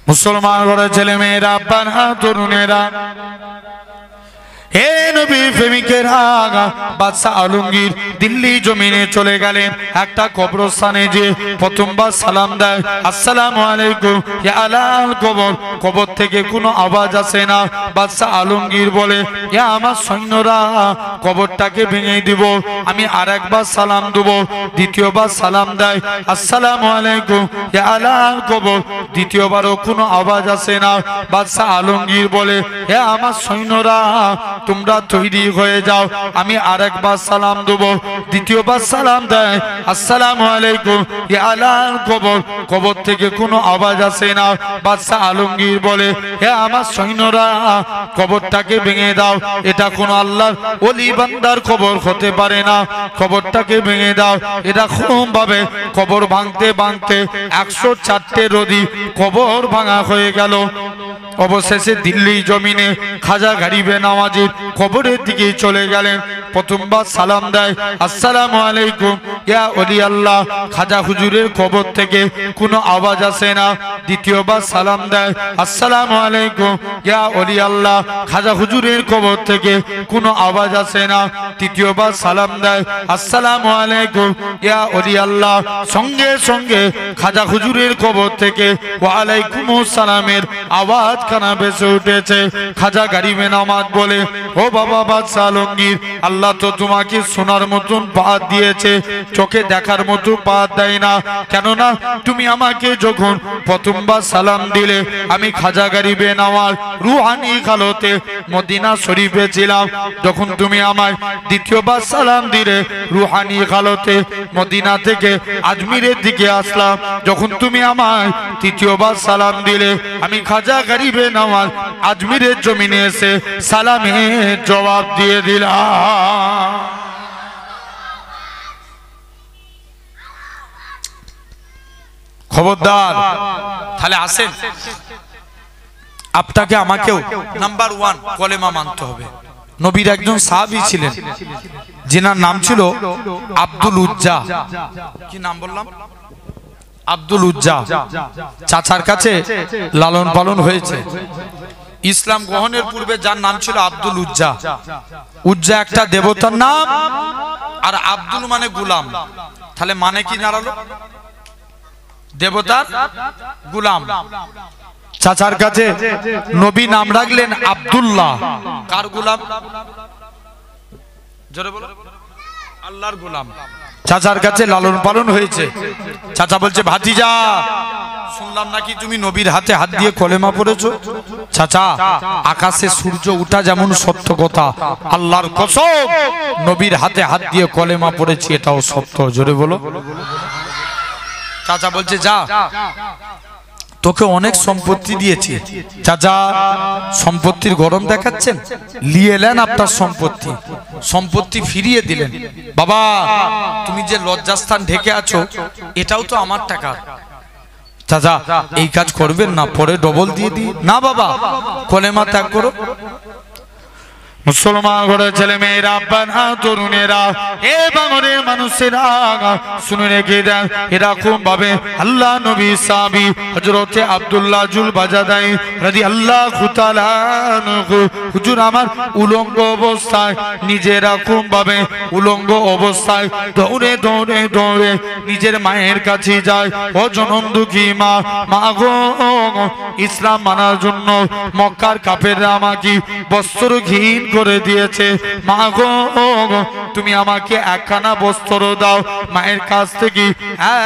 মুসলমান ঘরের ছেলে মেয়েরা, আব্বারা, তরুণেরা, হে নবী প্রেমিকেরা, বাদশা আলমগীর দিল্লি জমিনে চলে গেলেন। একটা কবরস্থানে যে প্রথমবার সালাম দেয়, আসসালামু আলাইকুম ইয়া আলাল কবর। কবর থেকে কোনো আওয়াজ আসে না। বাদশা আলমগীর বলে, ইয়া আমার সৈন্যরা, কবরটাকে ভেঙে দিব। আমি আরেকবার সালাম দেব। দ্বিতীয়বার সালাম দেয়, আসসালামু আলাইকুম ইয়া আলাল কবর। দ্বিতীয়বারও কোনো আওয়াজ আসে না। বাদশা আলমগীর বলে, হে আমার সৈন্যরা, তোমরা তৈরি হয়ে যাও, আমি আরেকবার সালাম দেব। দ্বিতীয়বার সালাম দেয়, আসসালামু আলাইকুম ইয়া আলাল কবর। কবর থেকে কোনো আওয়াজ আসে না। বাদশা আলমগীর বলে, হে আমার সৈন্যরা, কবরটাকে ভেঙে দাও। এটা কোনো আল্লাহর ওলি বান্দার কবর হতে পারে না। কবরটাকে ভেঙে দাও। এটা খুব ভাবে কবর ভাঙতে ভাঙতে 104টে রোদি কবর ভাঙা হয়ে গেল। অবশেষে দিল্লি জমিনে খাজা গরিবে নওয়াজের কবরের দিকে চলে গেলেন। প্রথমবার সালাম দেয়, আসসালামু আলাইকুম ইয়া ওলি আল্লাহ। খাজা হুজুরের কবর থেকে কোনো আওয়াজ আসে না। দ্বিতীয়বার সালাম দেয়, আসসালামু আলাইকুম ইয়া ওলি আল্লাহ। খাজা হুজুরের কবর থেকে কোনো আওয়াজ আসে না। তৃতীয়বার সালাম দেয়, আসসালামু আলাইকুম ইয়া ওলি আল্লাহ। সঙ্গে সঙ্গে খাজা হুজুরের কবর থেকে ওয়া আলাইকুমুস সালামের আওয়াজ খানা বেসে উঠেছে। খাজা গরিবে নওয়াজ বলে, ও বাবা বাদশা আলমগীর, আল্লাহ তো তোমাকে শোনার মতন পাত দিয়েছে, চোখে দেখার মতো পাত দেয় না। কেননা তুমি আমাকে যখন প্রথমবার সালাম দিলে, আমি খাজা গরিবে নওয়াজ রুহানি হালতে মদিনা শরীফে ছিলাম। যখন তুমি আমায় দ্বিতীয়বার সালাম দিলে, রুহানি হালতে মদিনা থেকে আজমিরের দিকে আসলাম। যখন তুমি আমায় তৃতীয়বার সালাম দিলে, আমি খাজা গরিবে নওয়াজ আজমিরের জমিনে এসে সালামের জবাব দিয়ে দিলাম। খবরদার, তাহলে আসেন, আপনাকে আমাকেও নাম্বার 1 কলেমা মানতে হবে। নবীর একজন সাহাবী ছিলেন, যিনার নাম ছিল আব্দুল উজ্জা। কি নাম বললাম? আব্দুল উজ্জা। চাচার কাছে লালন পালন হয়েছে। ইসলাম গ্রহণের পূর্বে যার নাম ছিল আব্দুল উজ্জা। উজ্জা একটা দেবতার নাম, আর আব্দুল মানে গোলাম। তাহলে মানে কি দাঁড়ালো? দেবতার গোলাম। চাচার কাছে নবী নাম রাখলেন আব্দুল্লাহ। কার গোলাম? জোরে বলো। আল্লাহর গোলাম। চাচার কাছে লালন পালন হয়েছে। চাচা বলছে, ভাতিজা, শুনলাম নাকি তুমি নবীর হাতে হাত দিয়ে কলেমা পড়েছো। চাচা, আকাশে সূর্য উঠা যেমন সত্য কথা, আল্লাহর কসম নবীর হাতে হাত দিয়ে কলেমা পড়েছি, এটাও সত্য। জোরে বলো। চাচা বলছে, যা, তোকে অনেক সম্পত্তি দিয়েছি। চাচা সম্পত্তির গরম দেখাচ্ছেন, নিয়ে এলেন আপনার সম্পত্তি, সম্পত্তি ফিরিয়ে দিলেন। বাবা, তুমি যে লজ্জাস্থান ঢেকে আছো, এটাও তো আমার টাকা। চাচা এই কাজ করবেন না, পরে ডবল দিয়ে দিই। না বাবা, কলেমা ত্যাগ করো। মুসলমান ঘরের ছেলে মেয়েরা, আব্বারা, তরুণেরা, এ বাংলার মানুষেরা, শুনে রেখে দেন, এরকম ভাবে আল্লাহ নবী সাহাবী হযরতে আব্দুল্লাহ জুল বাজাদাই রাদিয়াল্লাহু তাআলা আনহু হুজুর আমার উলঙ্গ অবস্থায়, নিজে এরকম ভাবে উলঙ্গ অবস্থায় দৌড়ে দৌড়ে দৌড়ে নিজের মায়ের কাছে যায়। ও জনম দুঃখী মা, মা গো, ইসলাম মানার জন্য মক্কার কাফেররা আমাকে বস্ত্রহীন করে দিয়েছে। মা গো, তুমি আমাকে একখানা বস্ত্র দাও। মায়ের কাছ থেকে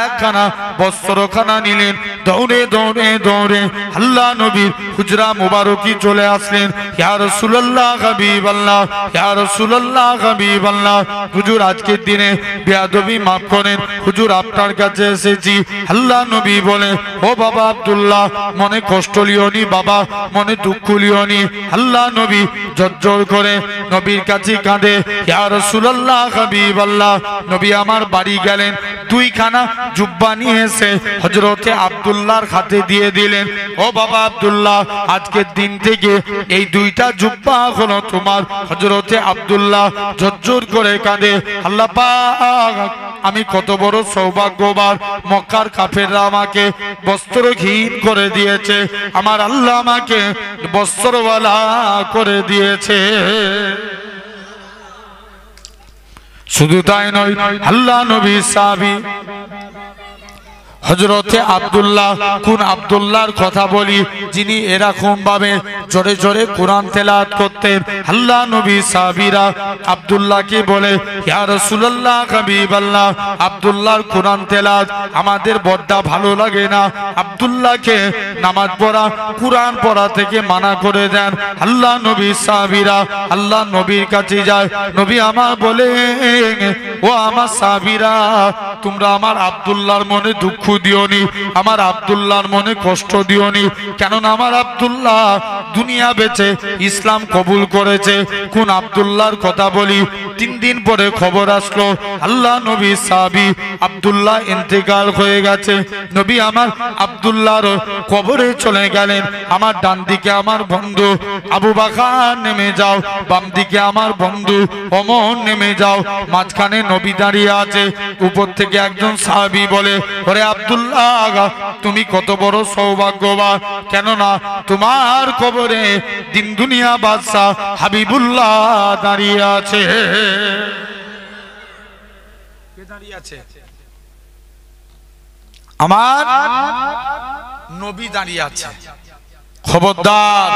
একখানা বস্ত্রখানা নিলেন। দৌড়ে দৌড়ে দৌড়ে আল্লাহ নবীর হুজরা মুবারকি চলে আসলেন। ইয়া রাসূলুল্লাহ, হাবিবাল্লাহ, ইয়া রাসূলুল্লাহ, হাবিবাল্লাহ, হুজুর আজকের দিনে বেয়াদবি মাফ করেন, হুজুর আপনার কাছে এসেছি। আল্লাহ নবী বলে, ও বাবা আব্দুল্লাহ, মনে কষ্ট লিওনি বাবা, মনে দুঃখ লিওনি। আল্লাহ নবী জর্জর করে নবীর কাছে কাঁদে। ইয়া রাসূলুল্লাহ, হাবিবাল্লাহ, নবী আমার বাড়ি গেলেন, দুইখানা জুব্বা নিয়ে এসে হযরতে আব্দুল্লাহর হাতে দিয়ে দিলেন। ও বাবা আব্দুল্লাহ, আজকের দিন থেকে এই দুইটা জুব্বা হলো তোমার। হযরতে আব্দুল্লাহ জর্জর করে কাঁদে। আল্লাহ পাক আমি কত বড় সৌভাগ্যবান, মক্কার কাফেররা আমাকে বস্ত্রহীন করে দিয়েছে, আমার আল্লাহ আমাকে বস্ত্রওয়ালা করে দিয়েছে। শুধু তাই নয়, আল্লাহ নবী সাহাবী হযরতে আব্দুল্লাহ, কোন আব্দুল্লাহর কথা বলি, যিনি এরকম ভাবে জোরে জোরে কোরআন তেলাওয়াত করতেন। আল্লাহ নবী সাহাবীরা আব্দুল্লাহকে বলে, ইয়া রাসূলুল্লাহ, হাবিবাল্লাহ, আব্দুল্লাহর কোরআন তেলাওয়াত আমাদের বড় ভালো লাগে না। আব্দুল্লাহকে নামাজ পড়া, কোরআন পড়া থেকে মানা করে দেন। আল্লাহ নবী সাহাবীরা আল্লাহ নবীর কাছে যায়, নবী আমার বলে, ও আমার সাহাবীরা, তোমরা আমার আব্দুল্লাহর মনে দুঃখ দিওনি, আমার আব্দুল্লাহর মনে কষ্ট দিওনি, কেননা আমার আব্দুল্লাহ দুনিয়া বেচে ইসলাম কবুল করেছে। কোন আব্দুল্লাহর কথা বলি? 3 দিন পরে খবর আসলো আল্লাহ নবী সাহাবী আব্দুল্লাহ ইন্তেকাল হয়ে গেছে। নবী আমার আব্দুল্লাহর কবরে চলে গেলেন। আমার ডান দিকে আমার বন্ধু আবু বকর নেমে যাও, বাম দিকে আমার বন্ধু ওমর নেমে যাও, মাঝখানে নবী দাঁড়িয়ে আছে। উপর থেকে একজন সাহাবী বলে, ওরে আব্দুল্লাহ, তুমি কত বড় সৌভাগ্যবান, কেননা তোমার কবরে দিন দুনিয়া বাদশা হাবিবুল্লাহ দাঁড়িয়ে আছে। কে দাঁড়িয়ে আছে? আমার নবী দাঁড়িয়ে আছে। খবরদার,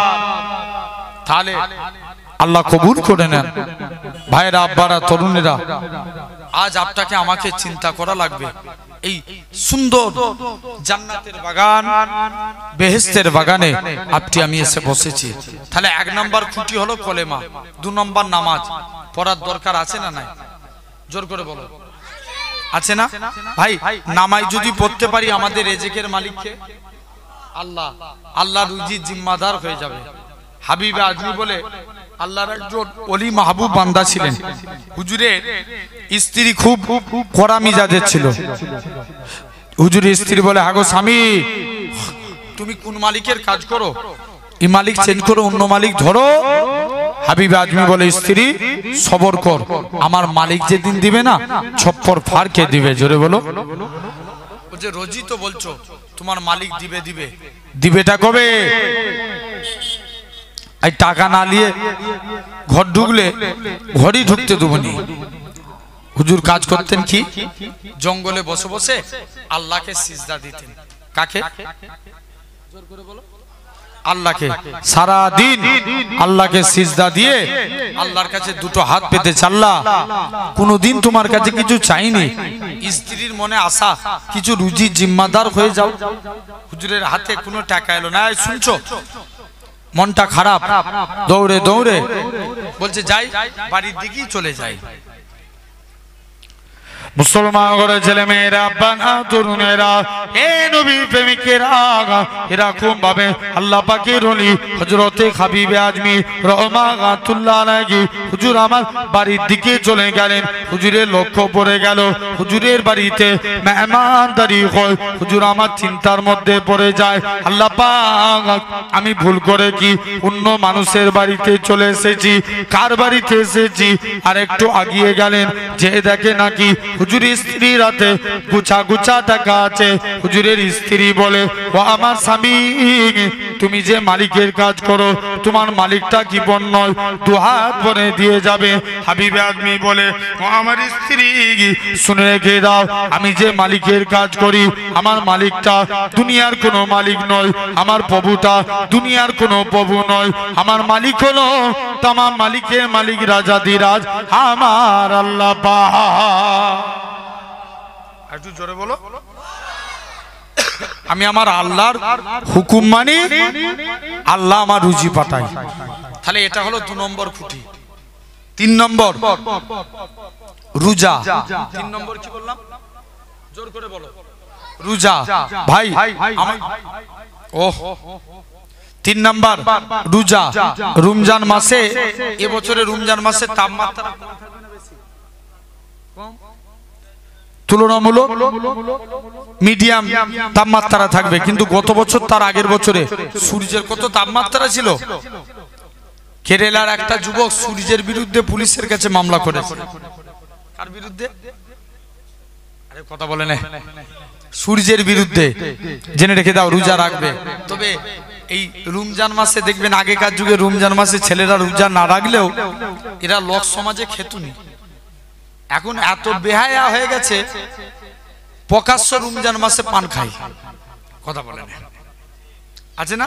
তাহলে আল্লাহ কবুল করে নেন। ভাইরা, আব্বারা, তরুণেরা, আজ আপনাকে আমাকে চিন্তা করা লাগবে। এই সুন্দর জান্নাতের বাগান, বেহেশতের বাগানে আপনি আমি এসে বসেছি। তাহলে 1 নাম্বার খুঁটি হলো কলেমা, 2 নাম্বার নামাজ পড়ার দরকার আছে না নাই? জোর করে বলো, আছে না? ভাই, নামাজ যদি পড়তে পারি, আমাদের রিজিকের মালিককে আল্লাহ, আল্লাহ রুজির জিম্মাদার হয়ে যাবে। হাবিবে আজমি বলে আল্লাহর একজন ওলি মাহবুব বান্দা ছিলেন। হুজুরের স্ত্রী খুব কড়া মিজাজের ছিল। হুজুরের স্ত্রী বলে, হাগো স্বামী, তুমি কোন মালিকের কাজ করো? এই মালিক চেঞ্জ করো, অন্য মালিক ধরো। হাবিবে আজমি বলে, স্ত্রী সবর কর, আমার মালিক যেদিন দিবে না, ছপ্পর ফাড় কে দিবে। জোরে বলো। যে রোজই তো বলছো তোমার মালিক দিবে, দিবে, দিবেটা কবে? এই টাকা না নিয়ে ঘর ঢুকলে ঘরই ঢুকতে দেবনি। হুজুর কাজ করতেন কি? জঙ্গলে বসে বসে আল্লাহকে সিজদা দিতেন। কাকে? জোর করে বলো। আল্লাহকে। সারা দিন আল্লাহকে সিজদা দিয়ে আল্লাহর কাছে দুটো হাত পেতে, আল্লাহ, কোনদিন তোমার কাছে কিছু চাইনি, স্ত্রীর মনে আশা কিছু রুজি জিম্মাদার হয়ে যাও। হুজুরের হাতে কোনো টাকা এলো না, শুনছো, মনটা খারাপ, দৌড়ে দৌড়ে বলছে যাই, বাড়ির দিকেই চলে যাই। মুসলমান ঘরের ছেলে মেয়েরা, বানা তরুণেরা, এ নবী প্রেমিকেরা, এরকম ভাবে আল্লাহ পাকের ওলি হযরতে হাবিবে আজমি রহমাতুল্লাহ আলাইহি হুজুর আমার বাড়ির দিকে চলে গেলেন। হুজুরের লক্ষ্য পড়ে গেল, হুজুরের বাড়িতে মেহমানদারি হয়। হুজুর আমার চিন্তার মধ্যে পড়ে যায়, আল্লাহ পাক, আমি ভুল করে কি অন্য মানুষের বাড়িতে চলে এসেছি? কার বাড়িতে এসেছি? আর একটু আগিয়ে গেলেন, যে দেখে নাকি হুজুরের স্ত্রীর হাতে গুছা গুছা টাকা আছে। হুজুরের স্ত্রী বলে, ও আমার স্বামী, তুমি যে মালিকের কাজ করো, তোমার মালিকটা কি বন নয়? 2 হাত ভরে দিয়ে যাবে। হাবিবে আজমি বলে, ও আমার স্ত্রী, শুনে রেখে দাও, আমি যে মালিকের কাজ করি, আমার মালিকটা দুনিয়ার কোনো মালিক নয়, আমার প্রভুটা দুনিয়ার কোনো প্রভু নয়। আমার মালিক হলো তামাম মালিকের মালিক, রাজাধিরাজ আমার আল্লাহ পাক। একটু জোরে বলো। আমি আমার আল্লাহর হুকুম মানি, আল্লাহ আমার রুজি পাঠায়। তাহলে এটা হলো 2 নম্বর খুঁটি। 3 নম্বর রোজা। 3 নম্বর কি বললাম? জোর করে বলো। রোজা। ভাই, ও 3 নম্বর রোজা। রমজান মাসে, এবছরে রমজান মাসে তাপমাত্রা তুলনামূলক মিডিয়াম তাপমাত্রা থাকবে, কিন্তু গত বছর তার আগের বছরে সূর্যের কত তাপমাত্রা ছিল। কেরালার একটা যুবক সূর্যের বিরুদ্ধে পুলিশের কাছে মামলা করেছে। কার বিরুদ্ধে? আরে কথা বলে না, সূর্যের বিরুদ্ধে জেনে রেখে দাও, রোজা রাখবে। তবে এই রমজান মাসে দেখবেন, আগেকার যুগে রমজান মাসে ছেলেরা রোজা না রাখলেও এরা লোক সমাজে খেতুনি। এখন এত বেহায়া হয়ে গেছে, প্রকাশ্য রমজান মাসে পান খাই। কথা বলে না, আছে না?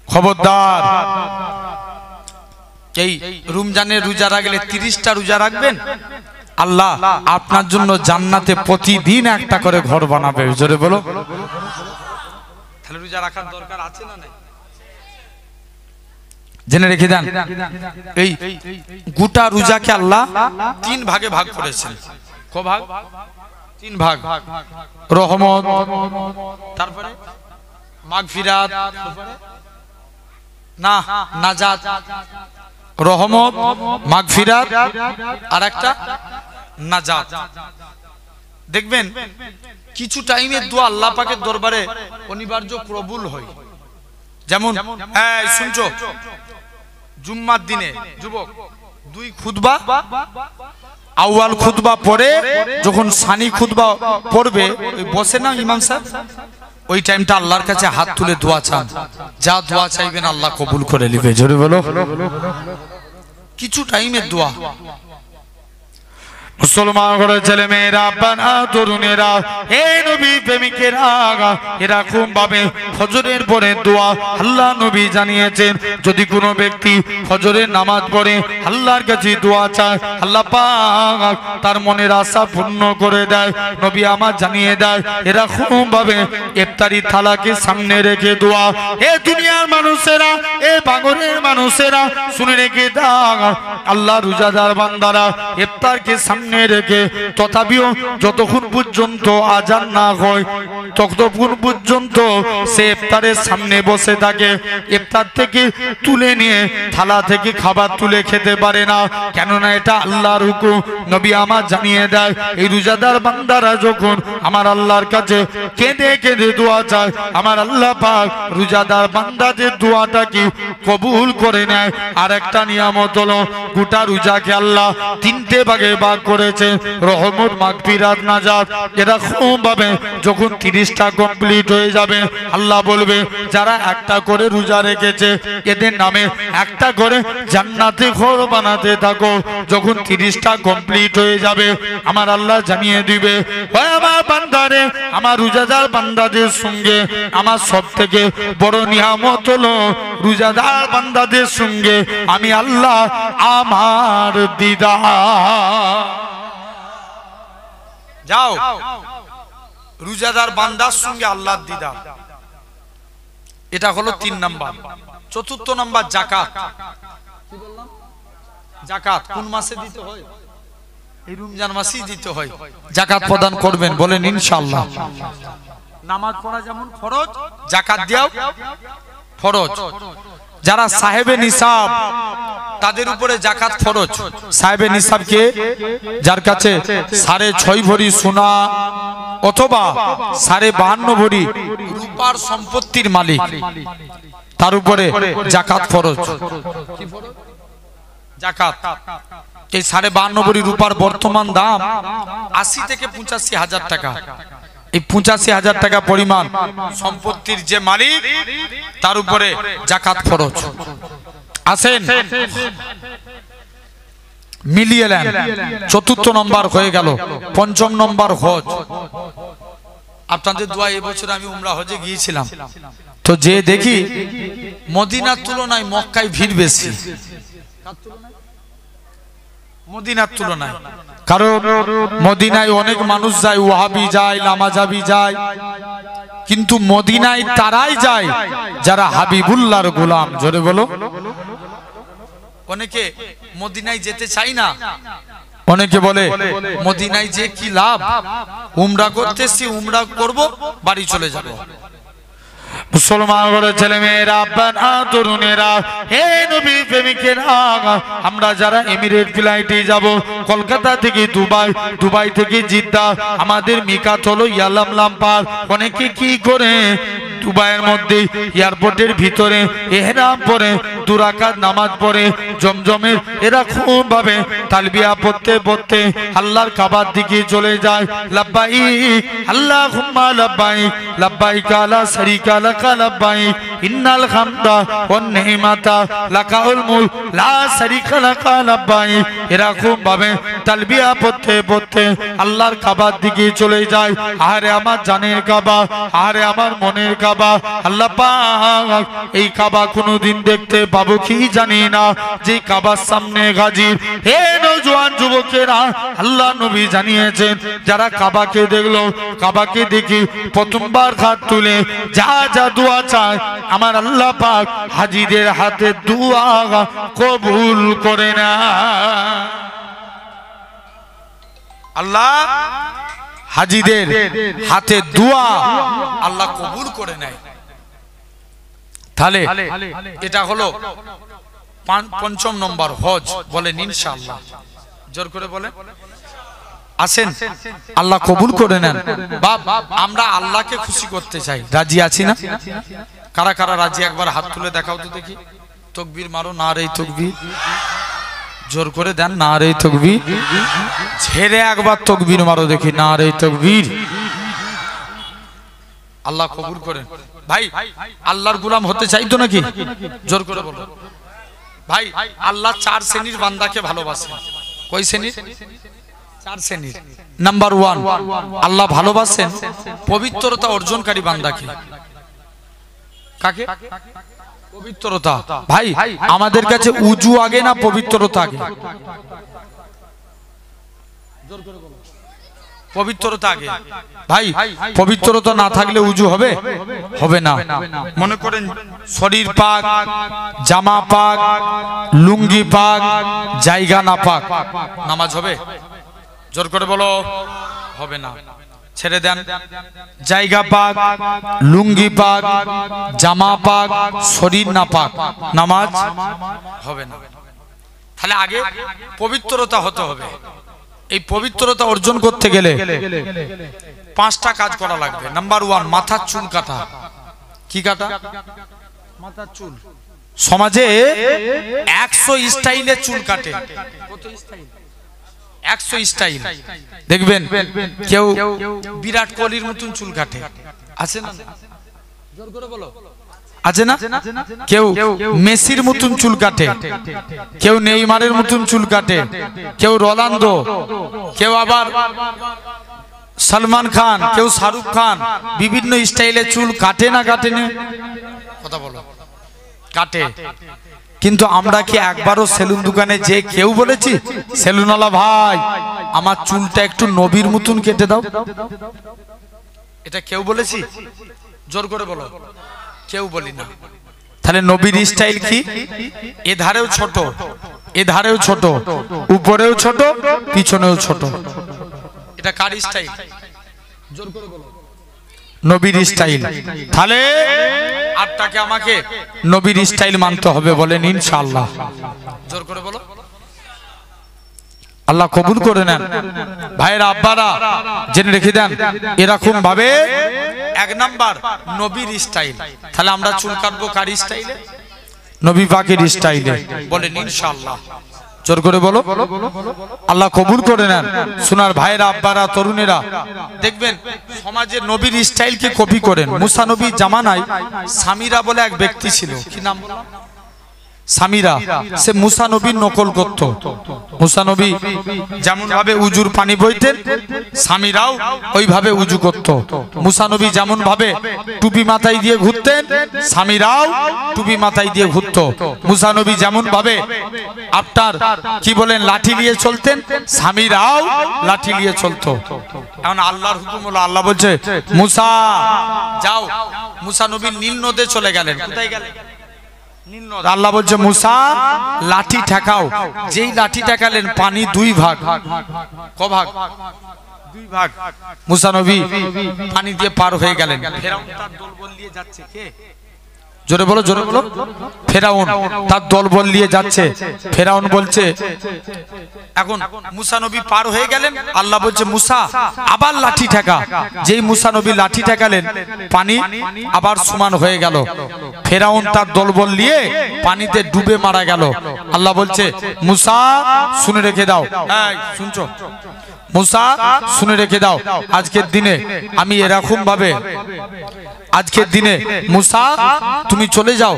খবরদার, এই রমজানের রোজা রাখলে 30টা রোজা রাখবেন, আল্লাহ আপনার জন্য জান্নাতে প্রতিদিন একটা করে ঘর বানাবে। জোরে বলো। তাহলে রোজা রাখার দরকার আছে না? জেনে রেখে দেন, এই গোটা রোজাকে আল্লাহ 3 ভাগে ভাগ করেছেন। ক ভাগ? 3 ভাগ। রহমত, তারপরে মাগফিরাত, না নাজাত। রহমত, মাগফিরাত, আর একটা নাজাত। দেখবেন কিছু টাইমের দোয়া আল্লাহ পাকের দরবারে অনিবার্য কবুল হয়। যেমন এই শুনছো, জুম্মার দিনে যুবক 2 খুতবা, আউয়াল খুতবা পরে যখন সানি খুতবা পড়বে, ওই বসে না ইমাম সাহেব, ওই টাইমটা আল্লাহর কাছে হাত তুলে দোয়া চান, যা দোয়া চাইবেন আল্লাহ কবুল করে নেবে। জোরে বলো। কিছু টাইমের দোয়া। মুসলমান ঘরের ছেলে মেয়েরা, বানা তরুণেরা, হে নবী প্রেমিকেরা, এরকম ভাবে ফজরের পরে দোয়া আল্লাহ নবী জানিয়েছেন, যদি কোনো ব্যক্তি ফজরের নামাজ পড়ে আল্লাহর কাছে দোয়া চায়, আল্লাহ পাক তার মনের আশা পূর্ণ করে দেয়। নবী আমার জানিয়ে দেয়, এরকম ভাবে ইফতারি থালাকে সামনে রেখে দোয়া। হে দুনিয়ার মানুষেরা, এ পাগলের মানুষেরা, শুনে রেখে দাও, আল্লাহ রোজাদার বান্দারা ইফতারকে সামনে রেখে তথাপিও যতক্ষণ পর্যন্ত আজান না হয় ততক্ষণ পর্যন্ত সে ইফতারের সামনে বসে থাকে। ইফতার থেকে তুলে নিয়ে থালা থেকে খাবার তুলে খেতে পারে না, কেননা এটা আল্লাহর হুকুম। নবী আমার জানিয়ে দেয়, এই রোজাদার বান্দারা যখন আমার আল্লাহর কাছে কেঁদে কেঁদে দোয়া চায়, আমার আল্লাহ পাক রোজাদার বান্দাদের দোয়াটা কি কবুল করে নেয়। আর একটা নিয়ামত হলো, গোটা রোজাকে আল্লাহ 3টে ভাগে ভাগ করেছে, রহমত, মাগফিরাত, নাজাত। এরকম ভাবে যখন 30টা কমপ্লিট হয়ে যাবে, আল্লাহ বলবে যারা একটা করে রোজা রেখেছে এদের নামে একটা করে জান্নাতে ঘর বানাতে থাকো। যখন 30টা কমপ্লিট হয়ে যাবে, আমার আল্লাহ জানিয়ে দিবে, ওই আমার বান্দারে, আমার রোজাদার বান্দাদের সঙ্গে আমার সব থেকে বড় নিয়ামত হলো, রোজাদার বান্দাদের সঙ্গে আমি আল্লাহ আমার দিদার। যাও, রোজাদার বান্দার সঙ্গে আল্লাহর দিদার। এটা হলো 3 নাম্বার। 4র্থ নাম্বার যাকাত। কি বললাম? যাকাত কোন মাসে দিতে হয়? এই রমজান মাসেই দিতে হয়। যাকাত প্রদান করবেন, বলেন ইনশাআল্লাহ। নামাজ পড়া যেমন ফরজ, যাকাত দেওয়া ফরজ। যারা সাহেবে নিসাব তাদের উপরে যাকাত ফরজ। সাহেবে নিসাব কে? যার কাছে 6.5 ভরি সোনা অথবা 52.5 ভরি রূপার সম্পত্তির মালিক, তার উপরে যাকাত ফরজ। কি ফরজ? যাকাত। এই 52.5 ভরি রূপার বর্তমান দাম 80 থেকে 85 হাজার টাকা। এই 85 হাজার টাকা পরিমাণ সম্পত্তির যে মালিক, তার উপরে যাকাত ফরজ। আসেন মিলিয়ে নেন। 4র্থ নম্বর হয়ে গেল। 5ম নম্বর হজ। আপনাদের দোয়া এবছর আমি উমরা হজে গিয়েছিলাম, তো যে দেখি মদিনার তুলনায় মক্কায় ভিড় বেশি। মদিনার তুলনায়, কারণ মদিনায় অনেক মানুষ যায়, ওয়াহাবি যায়, লামাজাবি যায়, কিন্তু মদিনায় তারাই যায় যারা হাবিবুল্লাহর গোলাম। জোরে বলো। অনেকে মদিনায় যেতে চায় না, অনেকে বলে মদিনায় যে কি লাভ, উমরা করতেছি, উমরা করব, বাড়ি চলে যাব। মুসলমান ঘরের ছেলে মেয়েরা, বানা তরুণেরা, হে নবী প্রেমিকেরা, আমরা আমরা যারা এমিরেট ফ্লাইটে যাব, কলকাতা থেকে দুবাই, দুবাই থেকে জিদ্দা, আমাদের মিকাত হলো ইয়ালামলাম। অনেকে কি করে দুবাইয়ের মধ্যে এয়ারপোর্টের ভিতরে ইহরাম পরে 2 রাকাত নামাজ পড়ে জমজমের এরকম ভাবে তালবিয়া পড়তে পড়তে আল্লাহর কাবার দিকে চলে যায়। লাব্বাইক আল্লাহুম্মা লাব্বাইক লাব্বাইক লা শারীকা লাক লাব্বাইক ইন্নাল হামদা ওয়ান নি'মাতা লাকাল মুলক লা শারীকা লাক লাব্বাইক। এরকম ভাবে তালবিয়া পড়তে পড়তে আল্লাহর কাবার দিকে চলে যায়। আরে আমার জানের কাবা, আরে আমার মনের কাবা। আল্লাহ পাক এই কাবা কোনদিন দেখতে পাবো কি জানি না, যে কাবার সামনে হাজির। হে নওজোয়ান যুবকেরা, আল্লাহ নবী জানিয়েছেন যারা কাবাকে দেখলো, কাবাকে দেখি প্রথমবার হাত তুলে যা যা দোয়া চায় আমার আল্লাহ পাক হাজিদের হাতে দোয়া কবুল করে না। আল্লাহ হাজিদের হাতে দোয়া আল্লাহ কবুল করে নেয়। তাহলে এটা হলো 5ম নম্বর হজ। বলেন ইনশাআল্লাহ, জোর করে বলেন আসেন, আল্লাহ কবুল করে নেন। বাপ আমরা আল্লাহকে খুশি করতে চাই, রাজি আছি না? কারা কারা রাজি একবার হাত তুলে দেখাও তো দেখি। তাকবীর মারো, নারে তাকবীর, জোর করে দেন নারে তাকবীর, ছেড়ে একবার তাকবীর মারো দেখি, নারে তাকবীর। আল্লাহ কবুল করেন। ভাই আল্লাহর গোলাম হতে চাই তো নাকি? জোর করে বলো। ভাই আল্লাহ 4 শ্রেণীর বান্দাকে ভালোবাসেন। কয় শ্রেণীর? 4 শ্রেণীর। নাম্বার 1, আল্লাহ ভালোবাসেন পবিত্রতা অর্জনকারী বান্দাকে। কাকে? পবিত্রতা। ভাই আমাদের কাছে উজু আগে না পবিত্রতা আগে? পবিত্রতা আগে। ভাই পবিত্রতা না থাকলে উজু হবে? হবে না। মনে করেন শরীর পাক, জামা পাক, লুঙ্গি পাক, জায়গা না পাক, নামাজ হবে? জোর করে বলো, হবে না। ছেড়ে দেন। জায়গা পাক, লুঙ্গি পাক, জামা পাক, শরীর না পাক, নামাজ হবে না। তাহলে আগে পবিত্রতা হতে হবে। এই পবিত্রতা অর্জন করতে গেলে 5টা কাজ করা লাগবে। নাম্বার 1, মাথার চুল কাটা। কি কাটা? মাথার চুল। সমাজে 100 স্টাইলে চুল কাটে। কত স্টাইল? 100 স্টাইল। দেখবেন কেউ বিরাট কোহলির মতন চুল কাটে, আছে না? জোর করে বলো, আছে না? কেউ মেসির মতন চুল কাটে, কেউ নেইমারের মতন চুল কাটে, কেউ রোনালদো, কেউ আবার সলমান খান, কেউ শাহরুখ খান, বিভিন্ন স্টাইলে চুল কাটে না কাটে না? কথা বলো, কাটে। কিন্তু আমরা কি একবারও সেলুন দোকানে যে কেউ বলেছি সেলুনওয়ালা ভাই আমার চুলটা একটু নবীর মতন কেটে দাও? এটা কেউ বলেছি? জোর করে বলো। কেউ বলি না। তাহলে নবীর স্টাইল কি? এধারেও ছোট, এধারেও ছোট, উপরেও ছোট, পিছনেও ছোট। এটা কার স্টাইল? জোর করে বলো। নবীর স্টাইল। তাহলে আপনাকে আমাকে নবীর স্টাইল মানতে হবে। বলেন ইনশাআল্লাহ, জোর করে বলো। আল্লাহ কবুল করে নেন। ভাইয়েরা আব্বারা জেনে রেখে দেন, এরকম ভাবে 1 নাম্বার নবীর স্টাইল। তাহলে আমরা চুল কাটবো কার স্টাইলে? নবী পাকের স্টাইলে। বলেন ইনশাআল্লাহ, জোর করে বলো। আল্লাহ কবুল করে নেন। সোনার ভাইয়েরা আব্বারা তরুণেরা দেখবেন সমাজে নবীর স্টাইলকে কপি করেন। মুসা নবীর জামানায় সামিরা বলে এক ব্যক্তি ছিল। কি নাম? সামিরা। সে মুসা নবীর নকল করত। মুসা নবী যেমন ভাবে উজুর পানি বইতেন, সামিরাও ওইভাবে উজু করত। মুসা নবী যেমন ভাবে টুপি মাথায় দিয়ে ঘুরতেন, সামিরাও টুপি মাথায় দিয়ে ঘুরত। মুসা নবী যেমন ভাবে আপনার কি বলেন লাঠি নিয়ে চলতেন, সামিরাও লাঠি নিয়ে চলতো। এখন আল্লাহর হুকুম হলো, আল্লাহ বলছে মুসা যাও। মুসা নবী নীল নদে চলে গেলেন। কোথায় গেলেন? আল্লাহ বলছে মুসা লাঠি ঠেকাও। যেই লাঠি ঠেকালেন পানি 2 ভাগ। ক ভাগ? 2 ভাগ। মুসা নবী পানি দিয়ে পার হয়ে গেলেন। ফেরাউন তার দলবল নিয়ে যাচ্ছে। কে? জোরে বলো, জোরে বলো। ফেরাউন তার দলবল নিয়ে যাচ্ছে। ফেরাউন বলছে, এখন মুসা নবী পার হয়ে গেলেন, আল্লাহ বলছে মুসা আবার লাঠি ঠেকা। যেই মুসা নবী লাঠি ঠেকালেন, পানি আবার সমান হয়ে গেল। ফেরাউন তার দলবল নিয়ে পানিতে ডুবে মারা গেল। আল্লাহ বলছে মুসা শুনে রেখে দাও। এই শুনছো মুসা, শুনে রেখে দাও, আজকের দিনে আমি এরকম ভাবে, আজকের দিনে মুসা তুমি চলে যাও।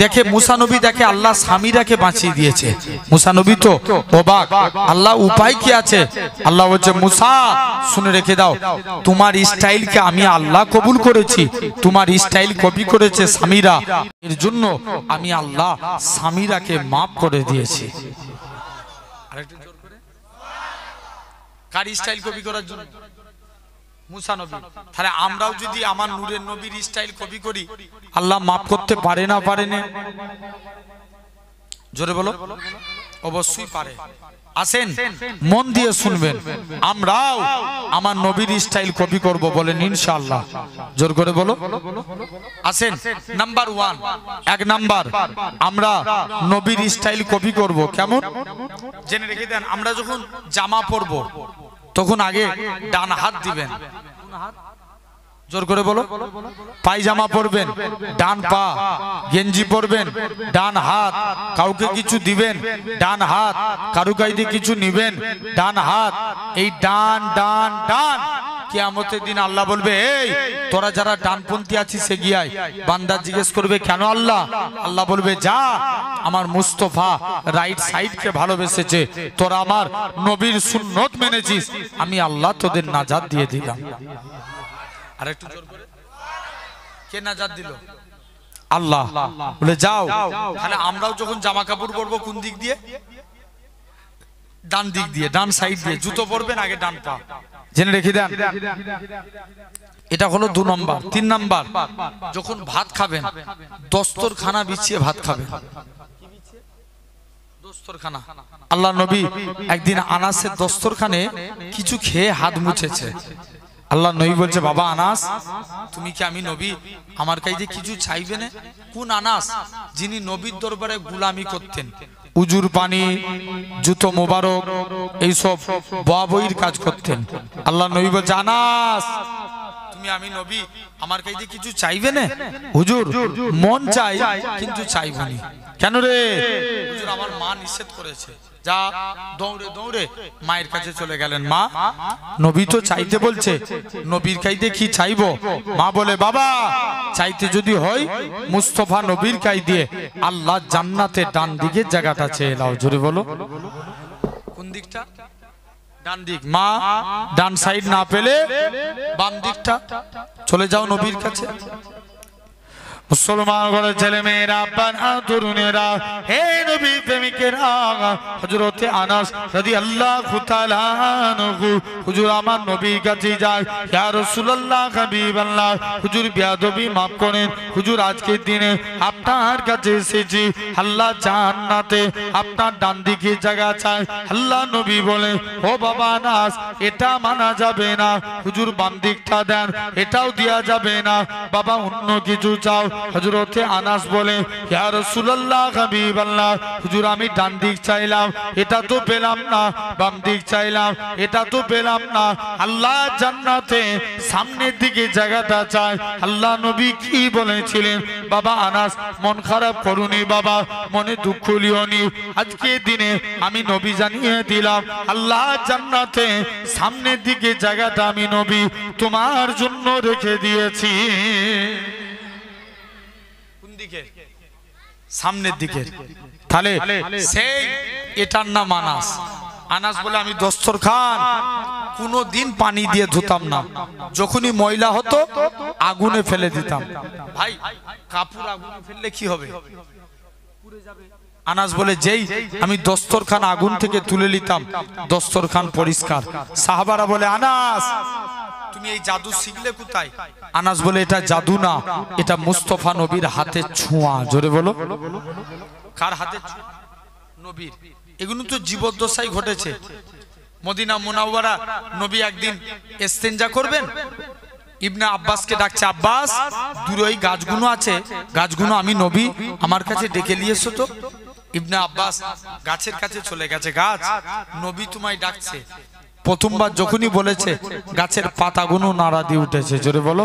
দেখে মুসা নবী দেখে আল্লাহ স্বামীরাকে বাঁচিয়ে দিয়েছে। মুসা নবী তো অবাক, আল্লাহ উপায় কি আছে? আল্লাহ বলছে মুসা শুনে রেখে দাও, তোমার স্টাইলকে আমি আল্লাহ কবুল করেছি। তোমার স্টাইল কপি করেছে স্বামীরা, এর জন্য আমি আল্লাহ স্বামীরাকে মাফ করে দিয়েছি। কার স্টাইল কপি করার জন্য? মুসা নবী। তাহলে আমরাও যদি আমার নূরের নবীর স্টাইল কপি করি, আল্লাহ মাফ করতে পারে না পারে না? জোরে বলো। অবশ্যই পারে। আসেন মন দিয়ে শুনবেন, আমরাও আমার নবীর স্টাইল কপি করব, বলেন ইনশাআল্লাহ। জোর করে বলো। আসেন নাম্বার 1, 1 নাম্বার, আমরা নবীর স্টাইল কপি করব। কেমন জেনে রেখে দেন। আমরা যখন জামা পরবো তখন আগে ডান হাত দিবেন। জোর করে বলো। পায়জামা পরবেন, ডান পা। গেঞ্জি পরবেন, ডান হাত। কাউকে কিছু দিবেন, ডান হাত। কারু কাইদে কিছু নিবেন, ডান হাত। এই ডান ডান ডান। কিয়ামতের দিন আল্লাহ বলবে, এই তোরা যারা ডানপন্থী আছিস এগিয়ে। বান্দা জিজ্ঞেস করবে কেন আল্লাহ? আল্লাহ বলবে যা, আমার মুস্তাফা রাইট সাইডকে ভালোবেসেছে, তোরা আমার নবীর সুন্নত মেনেছিস, আমি আল্লাহ তোদের নাজাত দিয়ে দিলাম। আর একটু জোর করে, কে নাজাত দিল? আল্লাহ। বলে যাও। তাহলে আমরাও যখন জামা কাপড় পরবো কোন দিক দিয়ে? ডান দিক দিয়ে, ডান সাইড দিয়ে। জুতো পরবেন আগে ডান পা। জেনে রেখে দেন। এটা হলো 2 নম্বর। 3 নম্বর, যখন ভাত খাবেন দস্তরখানা বিছিয়ে ভাত খাবেন। দস্তরখানা। আল্লাহ নবী একদিন আনাসের দস্তরখানে কিছু খেয়ে হাত মুছেছে। আল্লাহ নবী বলছে, বাবা আনাস, তুমি কি আমি নবী আমার কাছে কিছু চাইবে না? কোন আনাস? যিনি নবীর দরবারে গোলামি করতেন, উজুর পানি, জুতো মোবারক, এইসব বইয়ের কাজ করতেন। আল্লাহ নবী বলছে, আনাস তুমি আমি নবী আমার কাছে কিছু চাইবে না? হুজুর মন চাই কিন্তু চাইবনি। কেন রে? হুজুর আমার মা নিষেধ করেছে। যা। দৌড়ে দৌড়ে মায়ের কাছে চলে গেলেন। মা, নবী তো চাইতে বলছে, নবীর কাইতে কি চাইবো? মা বলে, বাবা চাইতে যদি হয় মুস্তাফা নবীর কাই দিয়ে আল্লাহ জান্নাতে ডান দিকে জায়গাটা চেয়ে নাও। জোরে বলো। কোন দিকটা? ডান দিক। মা ডান সাইড না পেলে বাম দিকটা চলে যাও নবীর কাছে। মুসলমান ঘরের ছেলে মেয়েরা, আব্বারা, তরুণেরা, হে নবী প্রেমিকেরা, হযরত আনাস রাদিয়াল্লাহু তাআলা আনহু হুজুর আমার নবীর কাছে যায়। ইয়া রাসূলুল্লাহ, হাবিবাল্লাহ, হুজুর বেয়াদবি maaf করেন, হুজুর আজকের দিনে আপনার কাছে এসেছি, আল্লাহ জান্নাতে আপনার ডান দিকে জায়গা চাই। আল্লাহ নবী বলে, ও বাবা আনাস, এটা মানা যাবে না, হুজুর বাম দিকটা দেন, এটাও দেয়া যাবে না, বাবা অন্য কিছু চাও। হযরতে আনাস বলে, ইয়া রাসূলুল্লাহ, হাবিবাল্লাহ, হুজুর আমি ডান দিক চাইলাম, এটা তো পেলাম না, বাম দিক চাইলাম, এটা তো পেলাম না, আল্লাহ জান্নাতে সামনের দিকে জায়গাটা চাই। আল্লাহ নবী কি বলেছিলেন? বাবা আনাস মন খারাপ করুনি, বাবা মনে দুঃখ লিওনি, আজকে দিনে আমি নবী জানিয়ে দিলাম, আল্লাহ জান্নাতে সামনের দিকে জায়গাটা আমি নবী তোমার জন্য রেখে দিয়েছি। সামনের দিকে। তাহলে সেই এটার নাম আনাস। আনাস বলে, আমি দস্তরখান কোনদিন পানি দিয়ে ধুতাম না, যখনই ময়লা হতো আগুনে ফেলে দিতাম। ভাই কাপড় আগুনে ফেললে কি হবে? আনাস বলে, যেই আমি দস্তরখান আগুন থেকে তুলে নিতাম দস্তরখান পরিষ্কার। সাহাবারা বলে, আনাস তুমি এই জাদু শিখলে কোথায়? আনাস বলে, এটা জাদু না, এটা মুস্তাফা নবীর হাতে ছোঁয়া। জোরে বলো। কার হাতে? নবীর। এগুলো তো জীবদ্দশায় ঘটেছে। মদিনা মুনাওয়ারা নবী একদিন ইস্তেঞ্জা করবেন, ইবনে আব্বাসকে ডাকছে, আব্বাস দূরে ওই গাছগুলো আছে, গাছগুলো আমি নবী আমার কাছে ডেকে নিয়ে এসো তো। ইবনে আব্বাস গাছের কাছে চলে গেছে, গাছ নবী তোমায় ডাকছে। প্রথমবার যখনই বলেছে গাছের পাতাগুলো নাড়া দিয়ে উঠেছে, জোরে বলো।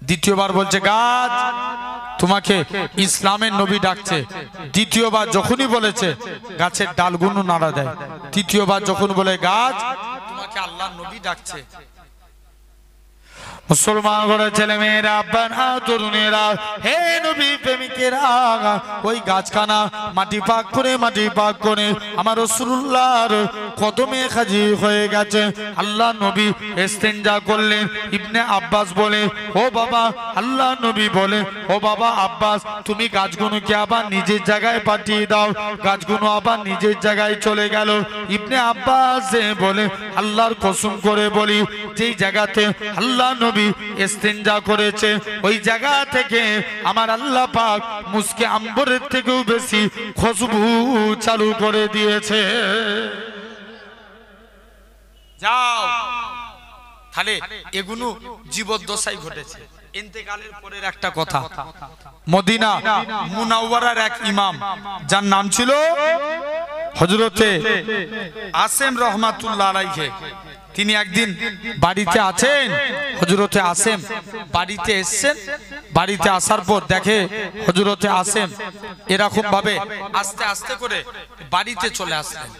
দ্বিতীয়বার বলছে গাছ তোমাকে ইসলামের নবী ডাকছে। দ্বিতীয়বার যখনই বলেছে গাছের ডালগুলো নাড়া দেয়। তৃতীয়বার যখন বলে গাছ তোমাকে আল্লাহর নবী ডাকছে। মুসলমান ঘরে ছেলে মেয়েরা, আব্বারা, তরুণেরা, হে নবী প্রেমিকেরা, ওই গাছখানা মাটি পাক করে আমার রাসূলুল্লাহর কদমে হাজির হয়ে গেছে। আল্লাহ নবী ইস্তেনজা করলেন। ইবনে আব্বাস বলে, ও বাবা, আল্লাহ নবী বলে, ও বাবা আব্বাস, তুমি গাছগুলোকে আবার নিজের জায়গায় পাঠিয়ে দাও। গাছগুলো আবার নিজের জায়গায় চলে গেল। ইবনে আব্বাস বলে, আল্লাহর কসম করে বলি, যেই জায়গাতে আল্লাহ নবী ইস্তেনজা করেছে ওই জায়গা থেকে আমার আল্লাহ পাক মুসকে আম্বরের থেকেও বেশি খুশবু চালু করে দিয়েছে। যাও, তাহলে এগুলো জীবদ্দশায় ঘটেছে। ইন্তেকালের পরের একটা কথা, মদিনা মুনাওয়ারার এক ইমাম যার নাম ছিল হযরতে আসেম রহমাতুল্লাহ আলাইহি, তিনি একদিন বাড়িতে আছেন। হযরতে আসেম বাড়িতে এসেছেন। বাড়িতে আসার পর দেখে হযরতে আসেম এরকম ভাবে আস্তে আস্তে করে বাড়িতে চলে আসলেন।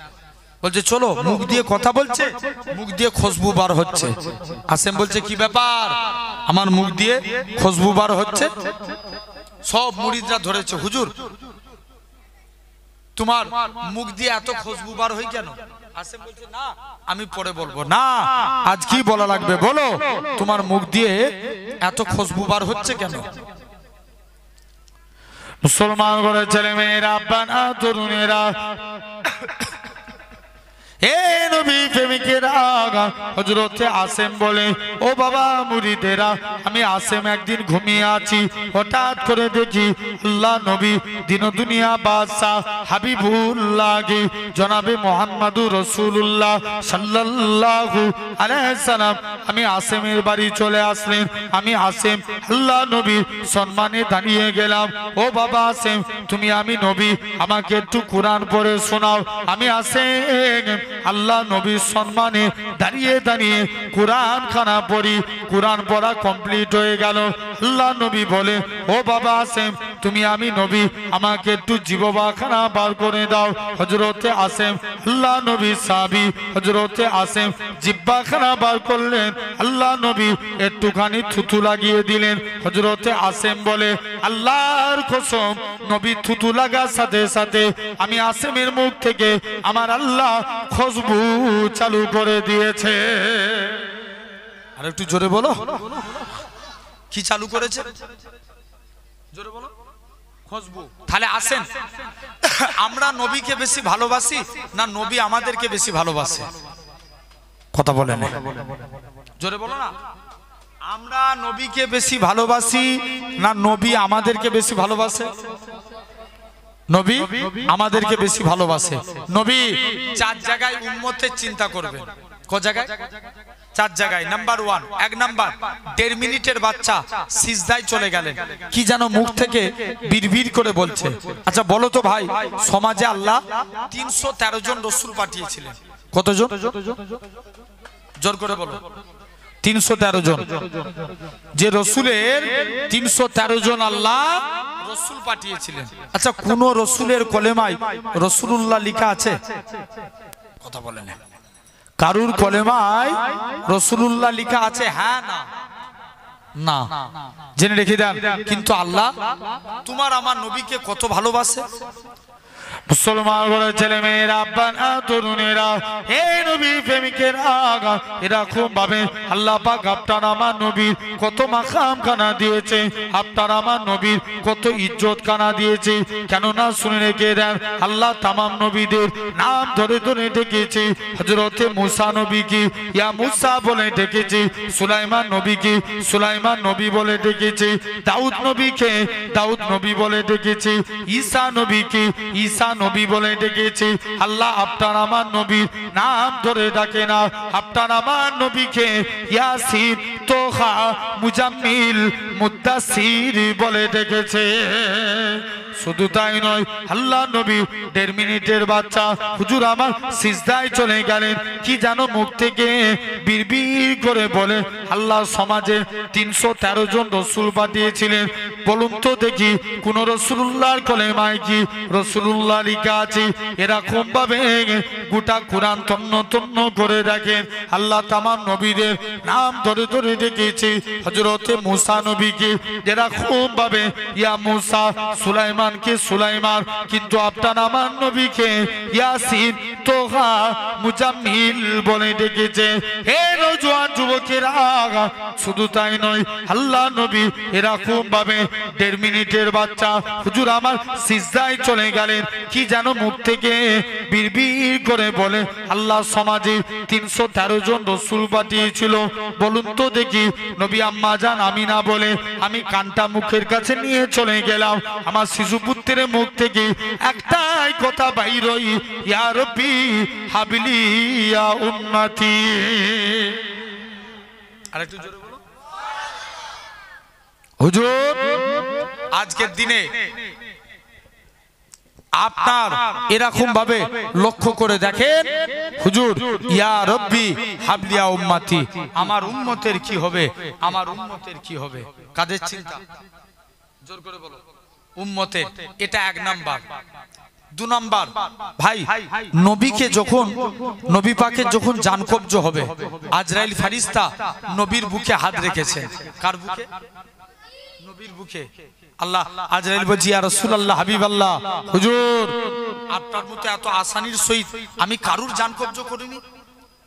বলছে চলো, মুখ দিয়ে কথা বলছে, মুখ দিয়ে খুশবু বার হচ্ছে। আসেম বলছে কি ব্যাপার, আমার মুখ দিয়ে খুশবু বার হচ্ছে? সব মুরিদরা ধরেছে, হুজুর তোমার মুখ দিয়ে এত খুশবু বার হয় কেন? আসেম বলছে না, আমি পরে বলবো। না, আজ কি বলা লাগবে বলো, তোমার মুখ দিয়ে এত খুশবু বার হচ্ছে কেন? মুসলমান ঘরের ছেলে মেয়েরা, আব্বারা, তরুণেরা, হে নবী প্রেমিকেরা, হযরতে আসেম বলে, ও বাবা মুরিদেরা, আমি আসেম একদিন ঘুমিয়ে আছি, হঠাৎ করে দেখি আল্লাহ নবী দিন দুনিয়া বাদশা হাবিবুল্লাহ জনাবে মুহাম্মাদুর রাসূলুল্লাহ সাল্লাল্লাহু আলাইহি সাল্লাম আমি আসেমের বাড়ি চলে আসলেন। আমি আসেম আল্লাহ নবীর সম্মানে দাঁড়িয়ে গেলাম। ও বাবা আসেম, তুমি আমি নবী, আমাকে একটু কোরআন পড়ে শোনাও। আমি আসেম আল্লাহ নবীর সম্মানে দাঁড়িয়ে দাঁড়িয়ে কোরআন খানা পড়ি। কোরআন পড়া কমপ্লিট হয়ে গেল। আল্লাহ নবী বলে, ও বাবা আসেম, তুমি আমি নবী, আমাকে একটু জিহ্বা খানা বার করে দাও। হযরতে আসেম আল্লাহ নবী সাহাবী, হযরতে আসেম জিহ্বা খানা বার করলেন। আল্লাহ নবী একটুখানি থুতু লাগিয়ে দিলেন। হযরতে আসেম বলে, আল্লাহর কসম, নবী থুতু লাগার সাথে সাথে আমি আসেমের মুখ থেকে আমার আল্লাহ খুশবু চালু করে দিয়েছে। আর একটু জোরে বলো, কি চালু করেছে? জোরে বলো, খুশবু। তাহলে আসেন, আমরা নবীকে বেশি ভালোবাসি না নবী আমাদেরকে বেশি ভালোবাসে? কথা বলে না, জোরে বলো না। আমরা নবীকে বেশি ভালোবাসি না নবী আমাদেরকে বেশি ভালোবাসে? নবী আমাদেরকে বেশি ভালোবাসে। নবী 4 জায়গায় উম্মতের চিন্তা করবেন। ক জায়গায়? 4 জায়গায়। নাম্বার 1, 1 নাম্বার, 1.5 মিনিটের বাচ্চা সিজদায় চলে গেলেন, কি যেন মুখ থেকে বিড়বিড় করে বলছে। আচ্ছা বলো তো ভাই, সমাজে আল্লাহ 313 জন রাসূল পাঠিয়েছিলেন। কতজন? জোর করে বলো। 313 জন। যে রসুলের 313 জন আল্লাহ রসুল পাঠিয়েছিলেন। আচ্ছা, কোন রসুলের কলেমায় রসুলুল্লাহ লেখা আছে? কথা বলেন। কারুর কলেমায় রসুলুল্লাহ লেখা আছে? হ্যাঁ না? না, জেনে রেখে দেন। কিন্তু আল্লাহ তোমার আমার নবীকে কত ভালোবাসে। মুসলমান ঘরের ছেলে মেয়েরা, আব্বারা, তরুণেরা, হে নবী প্রেমিকেরা, এরকম ভাবে আল্লাহ পাক আপনার আমার নবীর কত মাকাম খানা দিয়েছে, আপনার আমার নবীর কত ইজ্জত খানা দিয়েছে। কেননা শুনে রেখে দেন, আল্লাহ তামাম নবীদের নাম ধরে ধরে ডেকেছে। হযরতে মুসা নবীকে ইয়া মুসা বলে ডেকেছে, সুলাইমান নবীকে সুলাইমান নবী বলে ডেকেছে, দাউদ নবীকে দাউদ নবী বলে ডেকেছে, ঈসা নবীকে ঈসা নবী বলে ডেকেছে। আল্লাহ আপনার আমার নবীর নাম ধরে ডাকে না, আপনার আমার নবীকে ইয়াসিন, তোহা, মুজাম্মিল, মুদ্দাসির বলে ডেকেছে। শুধু তাই নয়, আল্লাহ নবী 1.5 মিনিটের বাচ্চা হুজুর আমার সিজদায় চলে গেলেন, কি জানো মুখ থেকে বিড়বিড় করে বলে, আল্লাহ সমাজে 313 জন রসুল পাঠিয়েছিলেন, বলুন তো দেখি কোন রসুল্লাহর কলেমায় কি রসুল্লাহ লিখা আছে? এরকম ভাবে গোটা কোরআন তন্ন তন্ন করে দেখেন। আল্লাহ তামাম নবীদের নাম ধরে ধরে ডেকেছে। হযরতে মুসা নবীকে এরকম ভাবে ইয়া মুসা, সুলাইমানকে সুলাইমান, কিন্তু আপনার আমার নবীকে ইয়াসিন, তোহা, মুজাম্মিল বলে ডেকেছে। হে নওজোয়ান যুবকেরা, শুধু তাই নয়, আল্লাহ নবী এরকম ভাবে 1.5 মিনিটের বাচ্চা হুজুর আমার সিজদায় চলে গেলেন, কি যেন মুখ থেকে বিড়বিড় করে বলে, আল্লাহ সমাজে 313 জন রসুল পাঠিয়েছিল, বলুন তো দেখি নবী আম্মা জান আমিনা বলে আমি কানটা মুখের কাছে নিয়ে চলে গেলাম, আমার শিশু পুত্রের মুখ থেকে একটাই কথা বাইরই, ইয়া রব্বি হাবলি ইয়া উম্মতি। আরেকটু জোরে বলো। হুজুর আজকের দিনে আপনার এরকম ভাবে লক্ষ্য করে দেখেন, হুজুর ইয়া রব্বি হাবলিয়া উম্মতি, আমার উম্মতের কি হবে, আমার উম্মতের কি হবে? কাদের চিন্তা? জোর করে বলো। উম্মতের, এটা 1 নাম্বার। 2 নাম্বার, ভাই নবীকে যখন নবী পাকের যখন জান কবজ হবে, আজরাইল ফেরেশতা নবীর বুকে হাত রেখেছেন। কার বুকে? নবীর বুকে। আল্লাহ আজরাইল বলছি ইয়া রাসূলুল্লাহ, হাবিবাল্লাহ, হুজুর আপনার মতো এত আসানির সহিত আমি কারুর জান কবজ করিনি।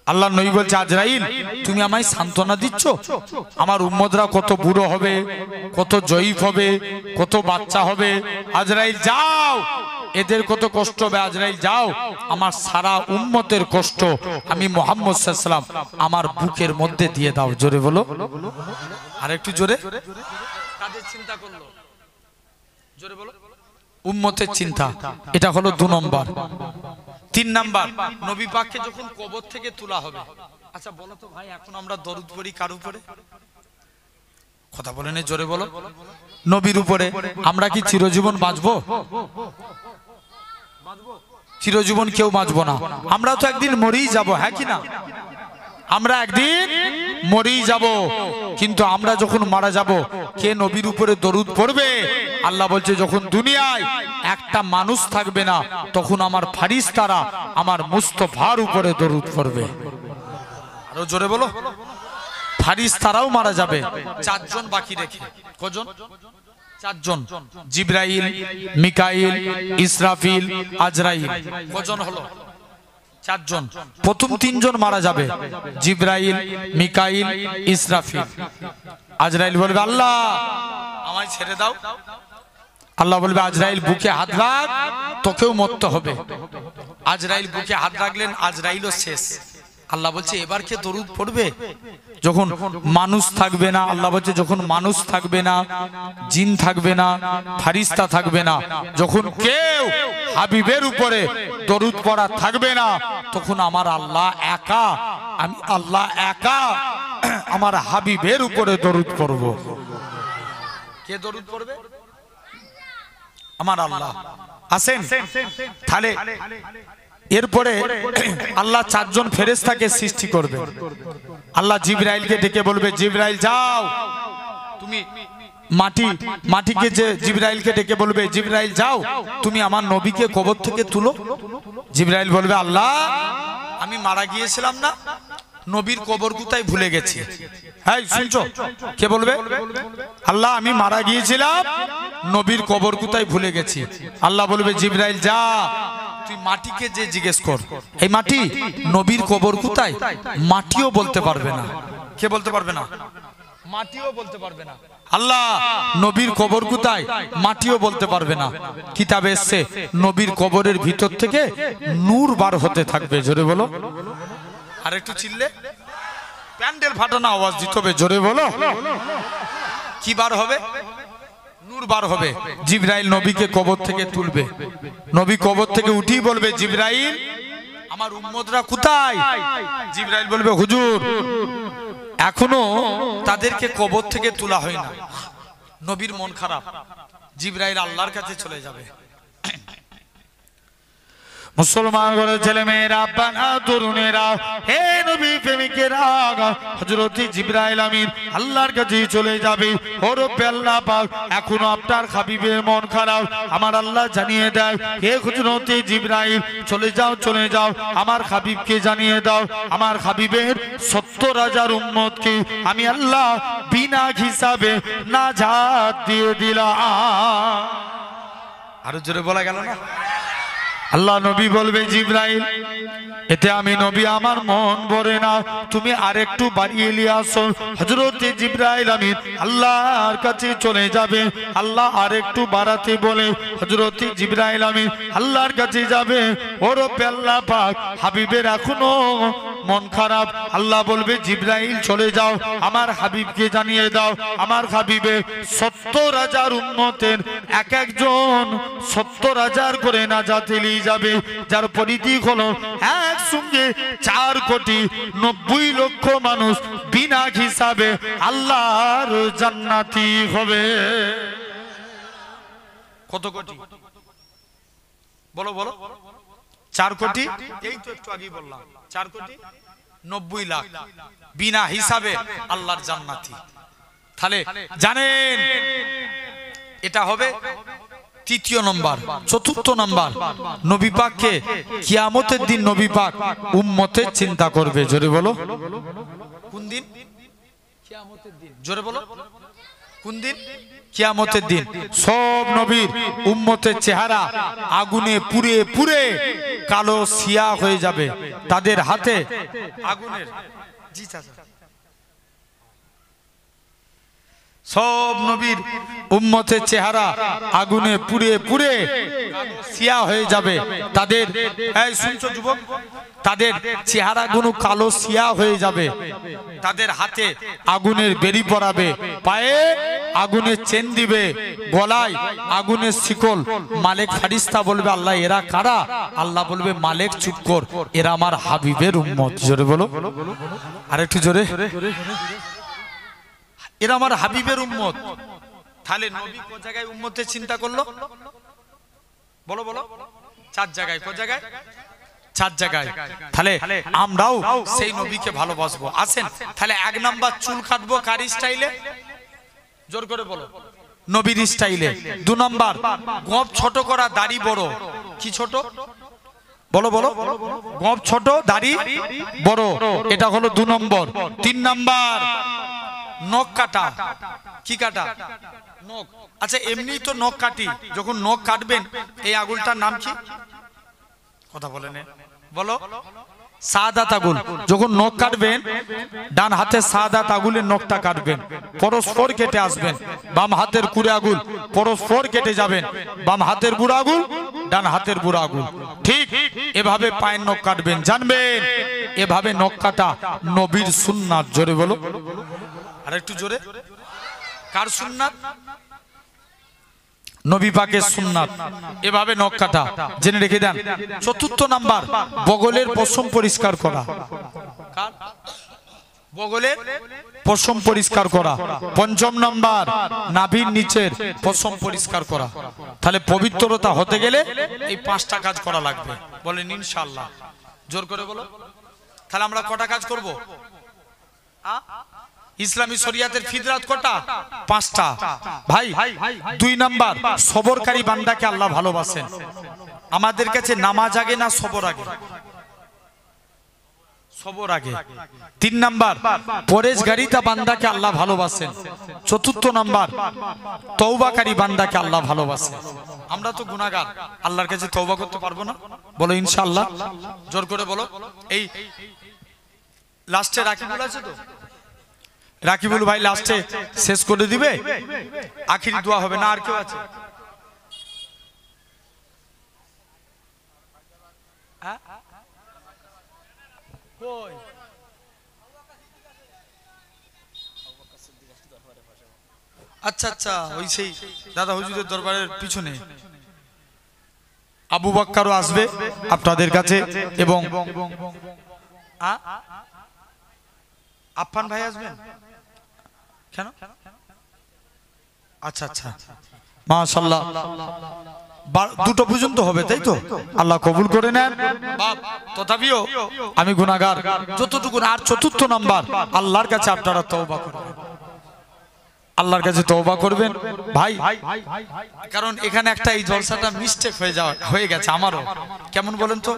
আল্লাহ নবী বলছে আজরাইল তুমি আমায় সান্ত্বনা দিচ্ছ? আমার উম্মতরা কত বুড়ো হবে, কত জয়ীফ হবে, কত বাচ্চা হবে, আজরাইল যাও, এদের কত কষ্ট হবে, আজরাইল যাও, আমার সারা উম্মতের কষ্ট আমি মুহাম্মদ সাল্লাল্লাহু আলাইহি ওয়াসাল্লাম আমার বুকের মধ্যে দিয়ে দাও। জোরে বলো, আর একটু জোরে। কাদের চিন্তা করলো? জোরে বলো। উম্মতের চিন্তা, এটা হলো 2 নম্বর। 3 নাম্বার, নবী পাককে যখন কবর থেকে তোলা হবে। আচ্ছা বলো তো ভাই, এখন আমরা দরুদ পড়ি কার উপরে? কথা বলেন, জোরে বলো। নবীর উপরে। আমরা কি চিরজীবন বাঁচবো? চিরজীবন কেউ বাঁচবো না, আমরা তো একদিন মরেই যাব, হ্যাঁ কি না? আমরা একদিন মরেই যাব, কিন্তু আমরা যখন মারা যাব কে নবীর উপরে দরুদ পড়বে? আল্লাহ বলছে যখন দুনিয়ায় একটা মানুষ থাকবে না, তখন আমার ফেরেশতারা আমার মুস্তাফার উপরে দরুদ পড়বে। আরো জোরে বলো। ফেরেশতারাও মারা যাবে, 4 জন বাকি রেখে। কজন? 4 জন। জিবরাইল, মিকাইল, ইসরাফিল, আজরাইল। কজন হলো? 4 জন। প্রথম 3 জন মারা যাবে, জিবরাইল, মিকাইল, ইসরাফিল। আজরাইল বলবে আল্লাহ আমায় ছেড়ে দাও। আল্লাহ বলবে আজরাইল বুকে হাত রাখ, তোকেও মরতে হবে। আজরাইল বুকে হাত রাখলেন, আজরাইলও শেষ। আল্লাহ বলছে এবার কে দরুদ পড়বে? যখন মানুষ থাকবে না, আল্লাহ বলছে যখন মানুষ থাকবে না, জিন থাকবে না, ফেরেশতা থাকবে না, যখন কেউ হাবিবের উপরে দরুদ পড়া থাকবে না, তখন আমার আল্লাহ একা, আমি আল্লাহ একা আমার হাবিবের উপরে দরুদ পড়ব। কে দরুদ পড়বে? আমার আল্লাহ। আসেন তাহলে এরপরে আল্লাহ 4 জন ফেরেশতাকে সৃষ্টি করবে। আল্লাহ জিবরাইলকে ডেকে বলবে জিবরাইল যাও, তুমি মাটিকে যে জিবরাইলকে ডেকে বলবে জিবরাইল যাও, তুমি আমার নবীকে কবর থেকে তুলো। জিবরাইল বলবে আল্লাহ আমি মারা গিয়েছিলাম না, নবীর কবর কোথায় ভুলে গেছি। হ্যাঁ শুনছো? কে বলবে? আল্লাহ আমি মারা গিয়েছিলাম, নবীর কবর কোথায় ভুলে গেছি। আল্লাহ বলবে জিবরাইল যা, তুই মাটিকে যে জিজ্ঞেস কর, এই মাটি নবীর কবর কোথায়? মাটিও বলতে পারবে না। কে বলতে পারবে না? মাটিও বলতে পারবে না। আল্লাহ নবীর কবর কোথায়? মাটিও বলতে পারবে না। কিতাবে এসেছে নবীর কবরের ভিতর থেকে নূর বার হতে থাকবে। জোরে বলো। আর একটু চিল্লে প্যান্ডেল ফাটানো আওয়াজ দিতে হবে। জোরে বলো। কি বার হবে? নূর বার হবে। জিবরাইল নবীকে কবর থেকে তুলবে, নবী কবর থেকে উঠেই বলবে জিবরাইল আমার উম্মতরা কোথায়? জিবরাইল বলবে হুজুর এখনো তাদেরকে কবর থেকে তোলা হয় না। নবীর মন খারাপ, জিবরাইল আল্লাহর কাছে চলে যাবে। মুসলমান ঘরের ছেলে মেয়েরা, বানা তরুণেরা, হে নবী প্রেমিকেরা, হযরত জিবরাইল আমিন আল্লাহর কাছে চলে যাবে। ও রব্বে আল্লাহ পাক এখনো আপনার হাবিবের মন খারাপ, আমার আল্লাহ জানিয়ে দেয় হে হযরত জিবরাইল চলে যাও চলে যাও, আমার হাবিবকে জানিয়ে দাও আমার হাবিবের ৭০,০০০ উম্মতকে আমি আল্লাহ বিনা হিসাবে নাজাত দিয়ে দিলাম। আরো জোরে বলা গেল না? আল্লাহ নবী বলবে জিবরাইল এতে আমি নবী আমার মন ভরে না, তুমি আরেকটু বাড়িয়ে নিয়ে আসো। হযরত জিবরাইল আমিন আল্লাহর কাছে চলে যাবে, আল্লাহ আরেকটু বাড়াতে বলে হযরত জিবরাইল আমিন আল্লাহর কাছে যাবে। ও রব্বে আল্লাহ পাক হাবিবের এখনো মন খারাপ, আল্লাহ বলবে জিবরাইল চলে যাও আমার হাবিবকে জানিয়ে দাও আমার হাবিবের ৭০,০০০ উম্মতের এক একজন ৭০,০০০ করে নাজাতে নিয়ে যাবে, যার পরিধি হলো একসঙ্গে ৪,৯০,০০,০০০ মানুষ বিনা হিসাবে আল্লাহর জান্নাতি হবে। কত কোটি বলো বলো? ৪ কোটি, এই তো একটু আগেই বললাম ৪,৯০,০০,০০০ বিনা হিসাবে আল্লাহর জান্নাতি। তাহলে জানেন এটা হবে তৃতীয় নম্বর। চতুর্থ নম্বর, নবী পাককে কিয়ামতের দিন নবী পাক উম্মতের চিন্তা করবে। জোরে বলো কোন দিন? কিয়ামতের দিন। জোরে বলো কোন দিন? কিয়ামতের দিন। সব নবীর উম্মতের চেহারা আগুনে পুড়ে পুড়ে কালো সিয়া হয়ে যাবে, তাদের হাতে আগুনের সব নবীর উম্মতের চেহারা আগুনে পুড়ে পুড়ে সিয়া হয়ে যাবে, তাদের এই শুনছো যুবক, তাদের চেহারাগুলো কালো সিয়া হয়ে যাবে, তাদের হাতে আগুনের বেরি পরাবে, পায়ে আগুনের চেন দিবে, গলায় আগুনের শিকল। মালিক ফারিস্তা বলবে আল্লাহ এরা কারা? আল্লাহ বলবে মালিক চুপ কর, এরা আমার হাবিবের উম্মত। জোরে বলো আরেকটু জোরে, এরা আমার হাবিবের উম্মত। তাহলে নবী কোন জায়গায় উম্মতের চিন্তা করলো? বলো বলো ৪ জায়গায়। কোন জায়গায়? ৪ জায়গায়। তাহলে আমরাও সেই নবীকে ভালোবাসবো। আসেন তাহলে ১ নাম্বার চুল কাটবো কার স্টাইলে? জোর করে বলো নবীর স্টাইলে। ২ নাম্বার গোঁফ ছোট করা, দাড়ি বড়। কি ছোট? বলো বলো গোঁফ ছোট দাড়ি বড়, এটা হলো ২ নম্বর। ৩ নাম্বার নখ কাটা। কি কাটা? নখ। আচ্ছা এমনি তো নখ কাটি, যখন নখ কাটবেন এই আগুলটার নাম কি? কথা বলেন বলো। সাদাত আগুল। যখন নখ কাটবেন ডান হাতে সাদাত আগুলের নখটা কাটবেন, পরস্পর কেটে আসবেন। বাম হাতের কুড়ে আগুল পরস্পর কেটে যাবেন, বাম হাতের বুড়া আগুল ডান হাতের বুড়া আগুল। ঠিক এভাবে পায়ের নখ কাটবেন। জানবেন এভাবে নখ কাটা নবীর সুন্নাত। জোরে বলো আর একটু জোরে। কার সুন্নাত? নবী পাকের সুন্নাত। এভাবে নখ কাটা জেনে রেখে দেন। চতুর্থ নাম্বার বগলের পশম পরিষ্কার করা। বগলের পশম পরিষ্কার করা। পঞ্চম নাম্বার নাভির নিচের পশম পরিষ্কার করা। তাহলে পবিত্রতা হতে গেলে এই ৫টা কাজ করা লাগবে। বলেন ইনশাআল্লাহ। জোর করে বলো। তাহলে আমরা কটা কাজ করব? ইসলামী শরিয়াতের ফিতরাত কটা? ৫টা। ভাই ২ নাম্বার সবরকারী বান্দাকে আল্লাহ ভালোবাসেন। আমাদের কাছে নামাজ আগে না সবর আগে? সবর আগে। ৩ নাম্বার পরেশগারিতা বান্দাকে আল্লাহ ভালোবাসেন। ৪র্থ নাম্বার তওবাকারী বান্দাকে আল্লাহ ভালোবাসেন। আমরা তো গুনাহগার, আল্লাহর কাছে তওবা করতে পারবো না? বলো ইনশাআল্লাহ। জোর করে বলো। এই লাস্টে রাকিবুল আছে তো? রাকিবুল ভাই লাস্টে শেষ করে দিবে, আখিরি দোয়া হবে না? আর কেউ আছে? আচ্ছা আচ্ছা, ওই সেই দাদা হুজুরের দরবারের পিছনে আবু বক্করও আসবে আপনাদের কাছে, এবং আফফান ভাই আসবেন কেন? আচ্ছা আচ্ছা, মাশাআল্লাহ, দুটো পর্যন্ত হবে তাই তো? আল্লাহ কবুল করে নেন। তথাপিও আমি গুনাহগার যতটুকু, আর চতুর্থ নাম্বার আল্লাহর কাছে আপনারা তওবা করবেন, আল্লাহর কাছে তওবা করবেন ভাই। কারণ এখানে একটা এই জলসাটা মিস্টেক হয়ে গেছে আমারও। কেমন বলেন তো?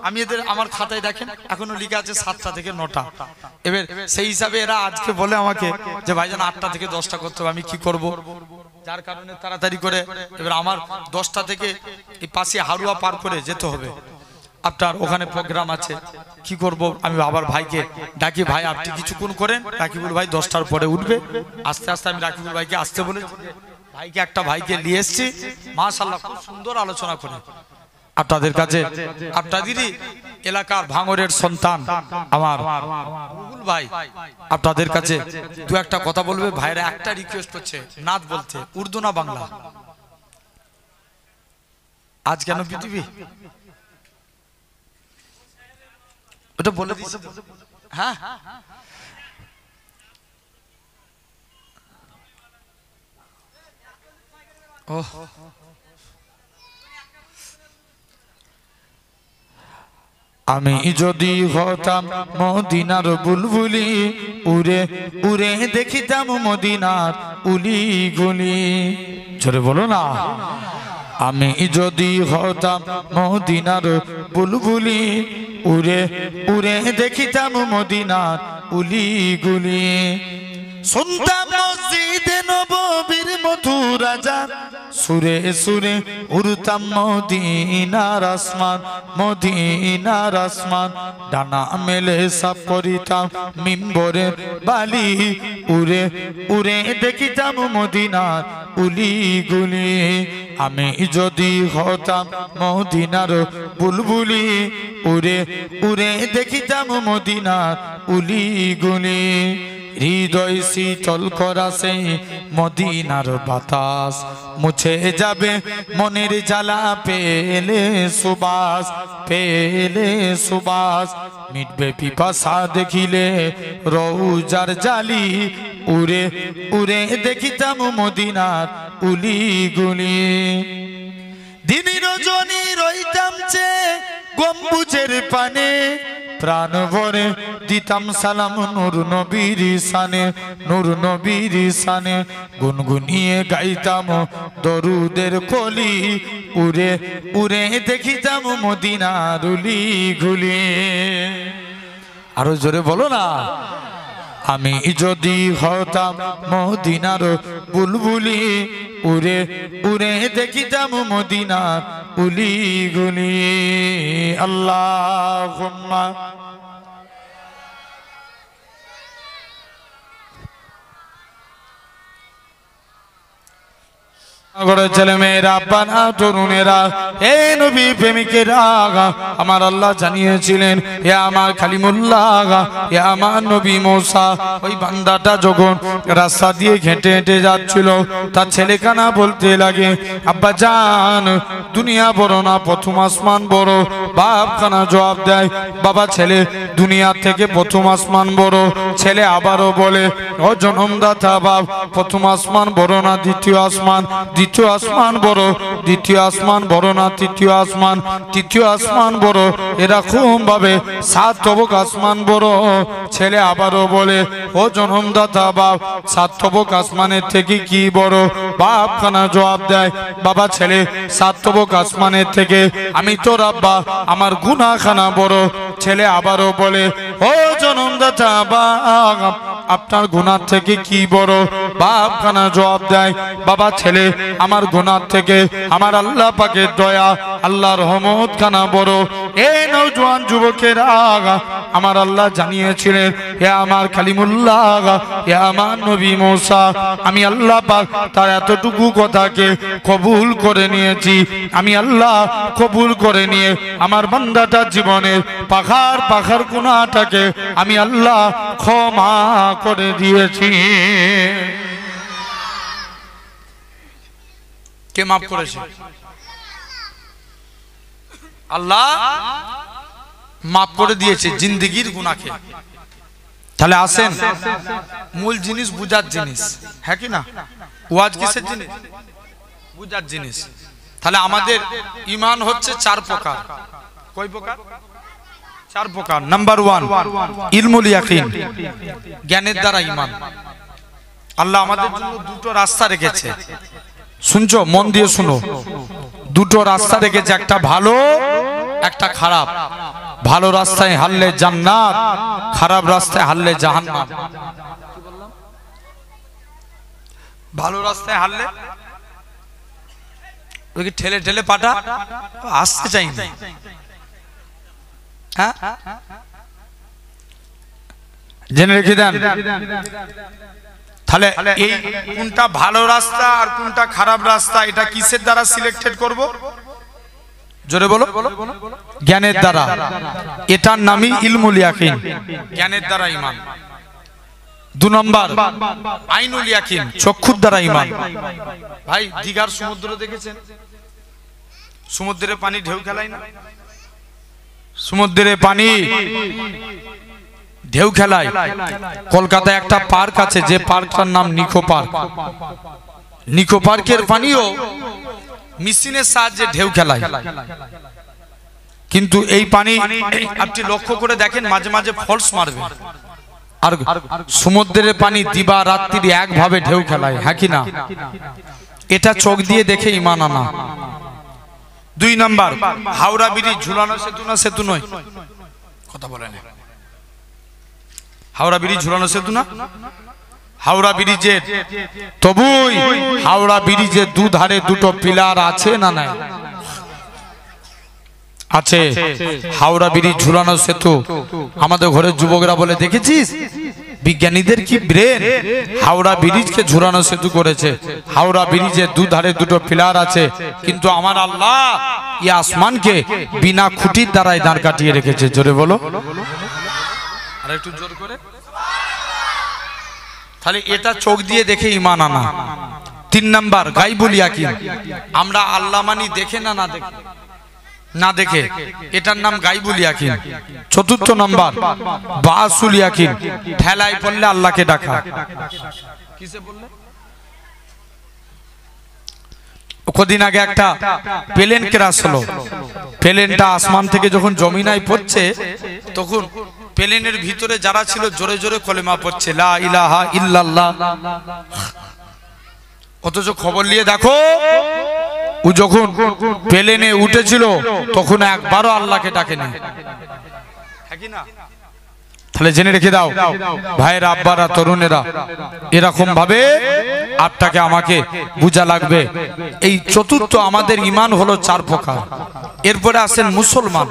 আমি এদের আমার খাতায় দেখেন এখনো লেখা আছে 7টা থেকে 9টা। এবার সেই হিসাবে এরা আজকে বলে আমাকে যে ভাইজান 8টা থেকে 10টা করতে হবে। আমি কি করব? যার কারণে তাড়াতাড়ি করে এবার আমার 10টা থেকে এই পাশে হারুয়া পার করে যেতে হবে। আপনার ওখানে প্রোগ্রাম আছে, কি করব? আমি আবার ভাইকে ডাকি, ভাই আপনি কিছুক্ষণ করেন, রাকিবুল ভাই 10টার পরে উঠবে। আস্তে আস্তে আমি রাকিবুল ভাইকে আসতে বলে ভাইকে একটা ভাইকে নিয়ে এসেছি, মাশাআল্লাহ খুব সুন্দর আলোচনা করে আপনাদের কাছে। আপনাদেরই এলাকার ভাঙরের সন্তান আমার রুহুল ভাই আপনাদের কাছে দু একটা কথা বলবে। ভাইরা একটা রিকোয়েস্ট করছে নাত বলতে, উর্দু না বাংলা? আজ কেন পৃথিবী ওটা বলে দিচ্ছি। হ্যাঁ ও আমি যদি হতাম মদিনার বুলবুলি, উড়ে উড়ে দেখিতাম মদিনার উলি গুলি। জোরে বলো না। আমি যদি হতাম মদিনার বুলবুলি, উড়ে উড়ে দেখিতাম মদিনার উলি গুলি। শুনতাম মসজিদে নববীর মধুর আযান, সুরে সুরে উড়তাম মদিনার আসমান, মদিনার আসমান। ডানা মেলে সাফ করিতাম মিম্বরের বালি, উড়ে উড়ে দেখিতাম মদিনার উলি গুলি। আমি যদি হতাম মদিনার বুলবুলি, উড়ে উড়ে দেখিতাম মদিনার উলি গুলি। হৃদয় শীতল করা সেই মদিনার বাতাস, মুছে যাবে মনের জ্বালা পেলে সুবাস, পেলে সুবাস। মিটবে পিপাসা দেখিলে রওজার জালি, উড়ে উড়ে দেখিতাম মদিনার উলি গুলি। দিন রজনী রইতাম চে গম্বুজের পানে, প্রাণ ভরে দিতাম সালাম নূর নবীর শানে, নূর নবীর শানে। গুনগুনিয়ে গাইতাম দরুদের কলি, উড়ে উড়ে দেখিতাম মদিনার উলি গুলি। আরো জোরে বলো না। আমি যদি হতাম মদিনার বুলবুলি, উড়ে উড়ে দেখিতাম মদিনার উলি গুলি। আল্লাহুম্মা ছেলে মেয়েরা, আব্বানা, তরুণেরা, হে নবী প্রেমিকেরা, আমার আল্লাহ জানিয়েছিলেন হে আমার কালিমুল্লাহ, হে আমার নবী মূসা। ওই বান্দাটা যখন রাস্তা দিয়ে হেঁটে হেঁটে যাচ্ছিল, তার ছেলেখানা বলতে লাগে, আব্বা জান দুনিয়া বড় না প্রথম আসমান বড়। বাপ খানা জবাব দেয়, বাবা ছেলে দুনিয়া থেকে প্রথম আসমান বড়। ছেলে আবারও বলে, ও জনমদাতা বাপ, প্রথম আসমান বড় না দ্বিতীয় আসমান? দ্বিতীয় আসমান বড়। দ্বিতীয় আসমান বড় না তৃতীয় আসমান? তৃতীয় আসমান বড়। এরকম ভাবে 7 তবক আসমান বড়। ছেলে আবারও বলে, ও জনমদাতা বাপ, 7 তবক আসমানের থেকে কি বড়? বাপ খানা জবাব দেয়, বাবা ছেলে 7 তবক আসমানের থেকে আমি তোর আব্বা, আমার গুনাহ খানা বড়। ছেলে আবারও বলে, ও জনমদাতা বাপ, আপনার গুনাহ থেকে কি বড়? বাপ খানা জবাব দেয়, বাবা ছেলে আমার গুনাহ থেকে আমার আল্লাহ পাকের দয়া, আল্লাহর রহমত খানা বড়। এই নওজোয়ান যুবকেরা, আমার আল্লাহ জানিয়েছিলেন হে আমার কালিমুল্লাহ, হে আমার নবী মূসা, আমি আল্লাহ পাক তার এতটুকু কথাকে কবুল করে নিয়েছি। আমি আল্লাহ কবুল করে নিয়ে আমার বান্দাটার জীবনের পাখার পাখার গুনাহটাকে আমি আল্লাহ ক্ষমা করে দিয়েছি। কে মাফ করেছে? আল্লাহ মাফ করে দিয়েছে জিন্দেগির গুনাহকে। তাহলে আসেন মূল জিনিস বুঝার জিনিস, হ্যাঁ কি না? ওয়াজ কিসের জিনিস? বুঝার জিনিস। তাহলে আমাদের ঈমান হচ্ছে চার প্রকার। কয় প্রকার? চার প্রকার। নাম্বার 1 ইলমুল ইয়াকিন, জ্ঞানের দ্বারা ঈমান। আল্লাহ আমাদের জন্য দুটো রাস্তা রেখেছে, শুনছো? মন দিয়ে শুনো। দুটো রাস্তা রেখেছে, একটা ভালো একটা খারাপ। ভালো রাস্তায় হারলে জান্নাত, খারাপ রাস্তায় হারলে জাহান্নাম। ভালো রাস্তায় হারলে ওকে ঠেলে ঠেলে পাঠা, আসতে চাই না। হ্যাঁ, জেনে রেখে দেন। তাহলে এই কোনটা ভালো রাস্তা আর কোনটা খারাপ রাস্তা, এটা কিসের দ্বারা সিলেক্টেড করব? জোরে বলো। জ্ঞানের দ্বারা। এটার নামই ইলমুল ইয়াকিন, জ্ঞানের দ্বারা ঈমান। 2 নম্বর আইনুল ইয়াকিন, চক্ষুর দ্বারা ঈমান। ভাই দীঘার সমুদ্র দেখেছেন? সমুদ্রে পানি ঢেউ খেলায় না? সমুদ্রে পানি ঢেউ খেলায়। কলকাতায় একটা পার্ক আছে, যে পার্কটার নাম নিকো পার্ক। নিকো পার্কের পানিও মেশিনের সাহায্যে ঢেউ খেলায়। কিন্তু এই পানি আপনি লক্ষ্য করে দেখেন মাঝে মাঝে ফলস মারবে। আর সমুদ্রের পানি দিবা রাত্রি একভাবে ঢেউ খেলায়, হ্যাঁ কি না? এটা চোখ দিয়ে দেখে ঈমান আনা। 2 নম্বর হাওড়া ব্রিজ, ঝুলানো সেতু না? সেতু নয়, কথা বলেন। হাওড়া ব্রিজ ঝুলানো সেতু না? হাওড়া ব্রিজের তবুই হাওড়া ব্রিজের দুধারে দুটো পিলার আছে না নাই? আছে। হাওড়া ব্রিজ ঝুলানো সেতু। আমাদের ঘরের যুবকরা বলে, দেখেছিস বিজ্ঞানীদের কি ব্রেন, হাওড়া ব্রিজকে ঝুলানো সেতু করেছে। হাওড়া ব্রিজের দুধারে দুটো পিলার আছে, কিন্তু আমার আল্লাহ এই আসমানকে বিনা খুঁটির দ্বারাই দাঁড় কাটিয়ে রেখেছে। জোরে বলো, আর একটু জোর করে। তাহলে এটা চোখ দিয়ে দেখে ঈমান আনা। 3 নম্বর গায়বুল ইয়াকিন, আমরা আল্লাহ মানি দেখে না দেখে, না দেখে, এটার নাম গায়বুল ইয়াকিন। 4 নম্বর বাসুল ইয়াকিন, ঠেলায় পড়লে আল্লাহকে ডাকা। কিসে বললে? কদিন আগে একটা প্লেন ক্র্যাশ হলো। প্লেনটা আসমান থেকে যখন জমিনায় পড়ছে, তখন প্লেনের ভিতরে যারা ছিল জোরে জোরে কলেমা পড়ছে, লা ইলাহা ইল্লাল্লাহ। অথচ খবর নিয়ে দেখো, ও যখন প্লেনে উঠেছিল তখন একবারও আল্লাহকে ডাকেনি, হ্যাঁ কি না? তাহলে জেনে রেখে দাও ভাইয়েরা, আব্বারা, তরুণেরা, এরকম ভাবে আপনাকে আমাকে বুঝা লাগবে। এই চতুর্থ আমাদের ঈমান হলো 4 প্রকার। এরপরে আসেন মুসলমান।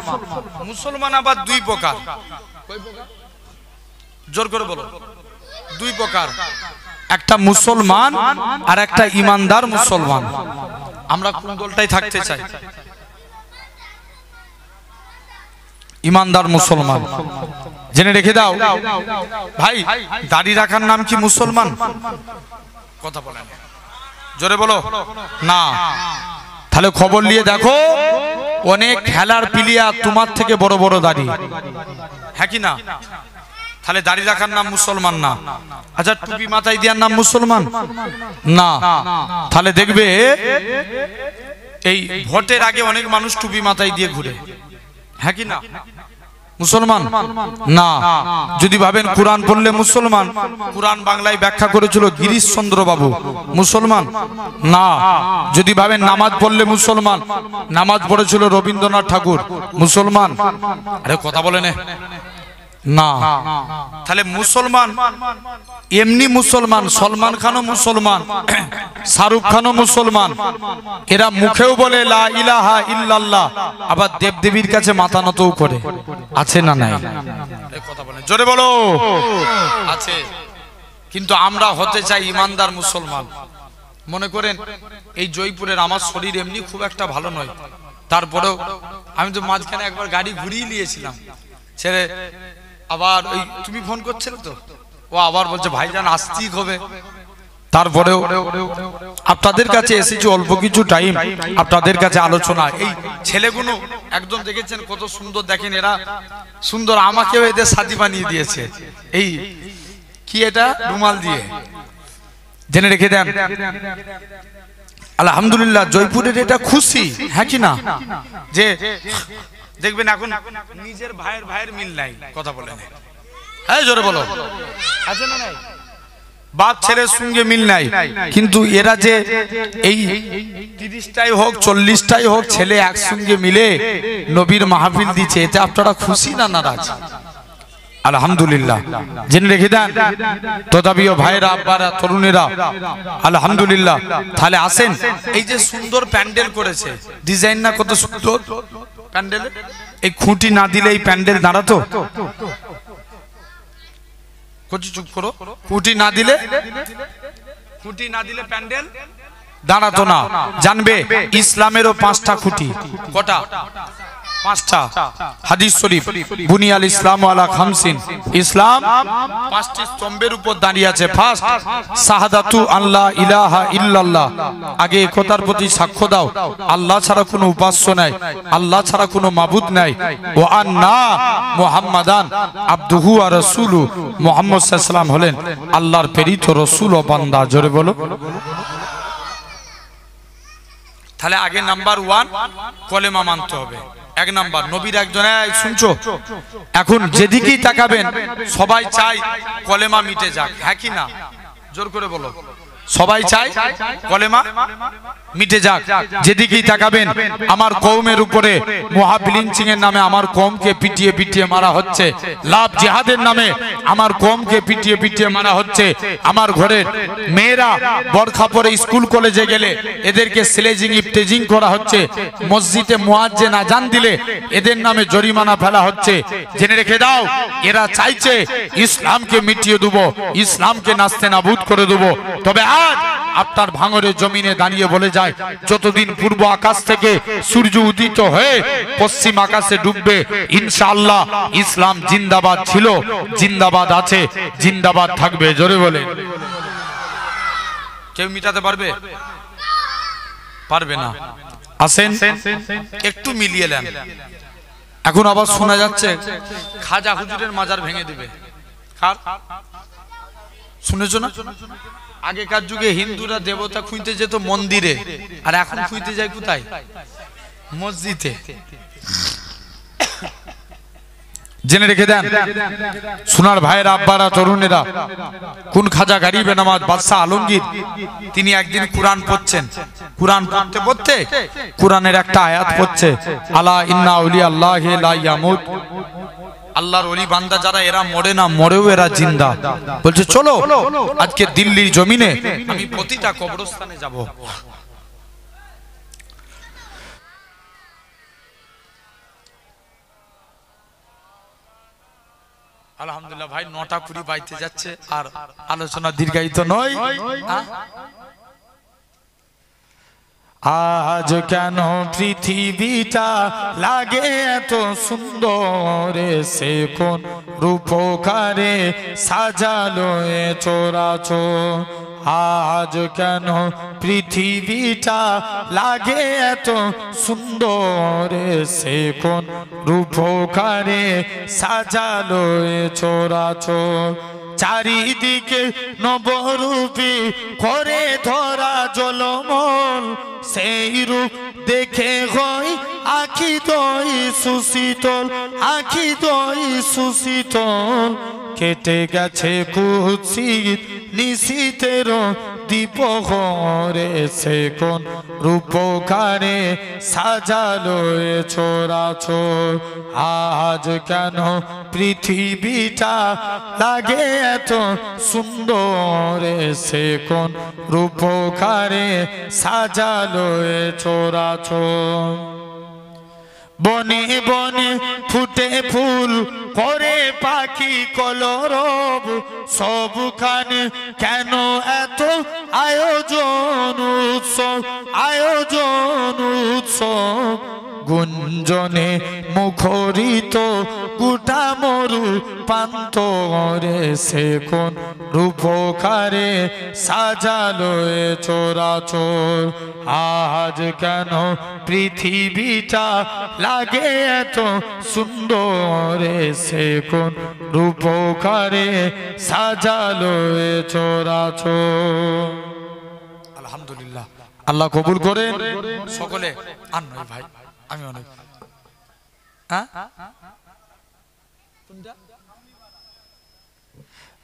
মুসলমান আবার 2 প্রকার। জোর করে বলো, 2 প্রকার। একটা মুসলমান আর একটা ঈমানদার মুসলমান। আমরা কোন দলটাই থাকতে চাই? ঈমানদার মুসলমান। জেনে রেখে দাও ভাই, দাড়ি রাখার নাম কি মুসলমান? কথা বলেন, জোরে বলো না। তাহলে খবর নিয়ে দেখো, অনেক খেলার প্লেয়ার তোমার থেকে বড় বড় দাড়ি, হ্যাঁ কি না? তাহলে দাড়ি রাখার নাম মুসলমান না। আচ্ছা, টুপি মাথায় দেওয়ার নাম মুসলমান না। তাহলে দেখবে এই ভোটের আগে অনেক মানুষ টুপি মাথায় দিয়ে ঘুরে, হ্যাঁ কি না? মুসলমান না। যদি ভাবেন কুরআন পড়লে মুসলমান, কুরআন বাংলায় ব্যাখ্যা করেছিল গিরিশ চন্দ্র বাবু, মুসলমান না। যদি ভাবেন নামাজ পড়লে মুসলমান, নামাজ পড়েছিল রবীন্দ্রনাথ ঠাকুর, মুসলমান। আরে কথা বলে না। তাহলে মুসলমান এমনি মুসলমান, সলমান খানও মুসলমান, শাহরুখ খানও মুসলমান। এরা মুখেও বলে লা ইলাহা ইল্লাল্লাহ, আবার দেবদেবীর কাছে মাথা নতও করে, আছে না নাই? কথা বলেন, জোরে বলো, আছে। কিন্তু আমরা হতে চাই ঈমানদার মুসলমান। মনে করেন এই জয়পুরের আমার শরীর এমনি খুব একটা ভালো নয়, তারপরেও আমি তো মাঝখানে একবার গাড়ি ঘুরিয়ে নিয়েছিলাম, ছেড়ে আবার ওই তুমি ফোন করছিলে তো, ও আবার বলছে ভাইজান আসতেই হবে। তারপরেও আপনাদের কাছে এসেছি অল্প কিছু টাইম আপনাদের কাছে আলোচনা। এই ছেলেগুলো একদম দেখেছেন কত সুন্দর, দেখেন এরা সুন্দর, আমাকেও এদের সাথী বানিয়ে দিয়েছে। এই কি এটা রুমাল দিয়ে, জেনে রেখে দেন। আলহামদুলিল্লাহ জয়পুরের এটা খুশি, হ্যাঁ কি না, যে দেখবেন এখন নিজের ভাইয়ের মিল নাই, কথা বলে নাই, হ্যাঁ জোরে বলো, আছে না নাই? বাপ ছেলের সঙ্গে মিল নাই, কিন্তু এরা যে এই 30টাই হোক 40টাই হোক ছেলে একসঙ্গে মিলে নবীর মাহফিল দিচ্ছে, এতে আপনারা খুশি না নারাজ? আলহামদুলিল্লাহ জেনে রেখে দেন। তথাপিও ভাইরা আব্বারা তরুণেরা আলহামদুলিল্লাহ। তাহলে আসেন, এই যে সুন্দর প্যান্ডেল করেছে, ডিজাইন না কত সুন্দর প্যান্ডেল, এই খুঁটি না দিলে এই প্যান্ডেল দাঁড়াতো? চুপ করো, খুঁটি না দিলে প্যান্ডেল দাঁড়াতো না। জানবে ইসলামেরও 5টা খুঁটি। কটা? 5টা। হাদিস শরীফ, বুনিয়াল ইসলাম আলা খামসিন, ইসলাম 5টি স্তম্ভের উপর দাঁড়িয়ে আছে। ফার্স্ট শাহাদাতু আল্লাহ ইলাহা ইল্লাল্লাহ, আগে একতার প্রতি সাক্ষ্য দাও আল্লাহ ছাড়া কোনো উপাস্য নাই, আল্লাহ ছাড়া কোনো মাবুদ নাই, ও আন্না মুহাম্মাদান আবদুহু ওয়া রাসূলু, মুহাম্মদ সাল্লাল্লাহু আলাইহি ওয়াসাল্লাম হলেন আল্লাহর প্রেরিত রাসূল ও বান্দা। জোরে বলো। তাহলে আগে নাম্বার 1 কলেমা মানতে হবে। 1 নাম্বার নবীর একজন, শুনছো, এখন যেদিকেই তাকাবেন সবাই চায় কলেমা মিটে যাক, হ্যাঁ কি না? জোর করে বলো। সবাই চায় কলেমা মিটে যাক। যেদিকেই তাকাবেন আমার কওমের উপরে মুহাবিলিনচিং এর নামে আমার কওমকে পিটিয়ে পিটিয়ে মারা হচ্ছে, লাভ জিহাদের নামে আমার কওমকে পিটিয়ে পিটিয়ে মারা হচ্ছে, আমার ঘরের মেয়েরা বরখা পরে স্কুল কলেজে গেলে এদেরকে স্লেজিং ইফতেজিং করা হচ্ছে, মসজিদে মুয়াজ্জিন আযান দিলে এদের নামে জরিমানা ফেলা হচ্ছে। জেনে রেখে দাও, এরা চাইছে ইসলামকে মিটিয়ে দেব, ইসলামকে নাস্তেনাবুদ করে দেব। তবে আজ আপনার ভাঙরের জমিনে দাঁড়িয়ে বলে যায়, যতদিন পূর্ব আকাশ থেকে সূর্য উদিত হয়ে পশ্চিম আকাশে ডুববে, ইনশাআল্লাহ ইসলাম জিন্দাবাদ ছিল, জিন্দাবাদ আছে, জিন্দাবাদ থাকবে। জোরে বলে। কেউ মিটাতে পারবে? পারবে না। আসেন একটু মিলিয়ে নেন। এখন আবার শোনা যাচ্ছে খাজা হুজুরের মাজার ভেঙে দিবে। শুনেছো না? আগেকার যুগে হিন্দুরা দেবতা খুঁজতে যেত মন্দিরে, আর এখন খুঁজতে যায় কোথায়? মসজিদে। জেনে রেখে দেন সোনার ভাইয়েরা, আব্বারা, তরুণেরা, কোন খাজা গরিবে নামাজ বাদশাহ আলমগীর তিনি একদিন কোরআন পড়ছেন। কোরআন পড়তে পড়তে কোরআনের একটা আয়াত পড়ছে, আলা ইন্না আউলিয়া আল্লাহি লা ইয়ামুত, আল্লাহর ওলি বান্দা যারা এরা মরে না, মরেও এরা জিন্দা। বলছে চলো আজকে দিল্লির জমিনে আমি প্রতিটা কবরস্থানে যাব। আলহামদুলিল্লাহ ভাই 9টা 20 বাইতে যাচ্ছে, আর আলোচনা দীর্ঘায়িত নয়। আজ কেন পৃথিবীটা লাগে এত সুন্দর, সে কোন রূপকারে সাজালো এ চরাচর। আজ কেন পৃথিবীটা লাগে এত সুন্দর, সে কোন রূপকারে সাজালো এ চরাচর। চারিদিকে নবরূপী করে ধরা জলমল, সেই রূপ দেখে হয় আখি দই সুশীতল, আখি দই সুশীতল। কেটে গেছে কুৎসিত নিশীথের দীপহরে, সে কোন রূপকারে সাজালো এ চরাচর। আজ কেন পৃথিবীটা লাগে এত সুন্দর, সে কোন রূপকারে সাজালো এ চরাচর। বনে বনে ফুটে ফুল করে পাখি কলরব, সবখানে কেন এত আয়োজন উৎসব, আয়োজন উৎসব। গুঞ্জনে মুখরিত গোটা মরু প্রান্তরে সে কোন রূপকারে সাজালো এ চরাচর। আজ কেন পৃথিবীটা লাগে এত সুন্দর, সে কোন রূপকারে সাজালো এ চরাচর। আলহামদুলিল্লাহ, আল্লাহ কবুল করেন সকলে। আর নয় ভাই, আমি অনেক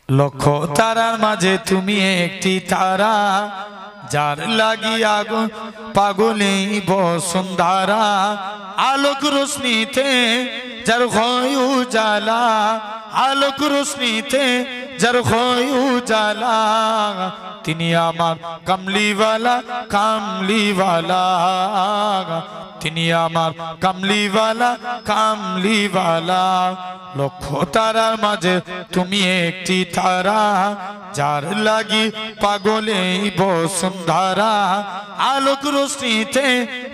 লক্ষ তারার মাঝে তুমি একটি তারা, যার লাগি আগুন পাগলে বসুন্ধরা। আলোক রোশনীতে যার হয় উজালা, আলোক রোশনীতে যার হয় উজালা, তিনি আমার কামলিওয়ালা কামলিওয়ালা, তিনি আমার কামলিওয়ালা কামলিওয়ালা। লক্ষ তারার মাঝে তুমি একটি তারা, যার লাগি পাগলে বসুন্ধরা। আলোক রোশনীতে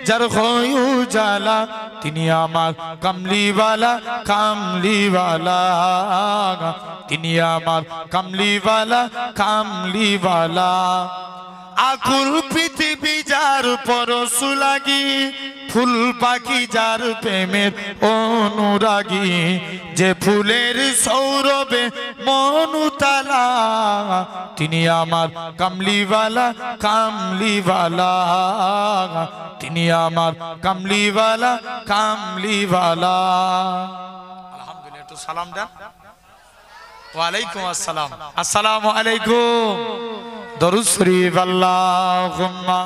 যার হয় উজালা, তিনি আমার কামলিওয়ালা কামলিওয়ালা, তিনি আমার কামলিওয়ালা কামলিওয়ালা। আকুল পৃথিবী যার পরশু লাগি, ফুল পাখি যার প্রেমের অনুরাগী, যে ফুলের সৌরভে মনুতালা, তিনি আমার কামলিওয়ালা কামলিওয়ালা, তিনি আমার কামলিওয়ালা কামলিওয়ালা। আলহামদুলিল্লাহ, একটু সালাম দেন। ওয়ালাইকুম আসসালাম। আসসালামু আলাইকুম। দরুদ শরীফ। আল্লাহুম্মা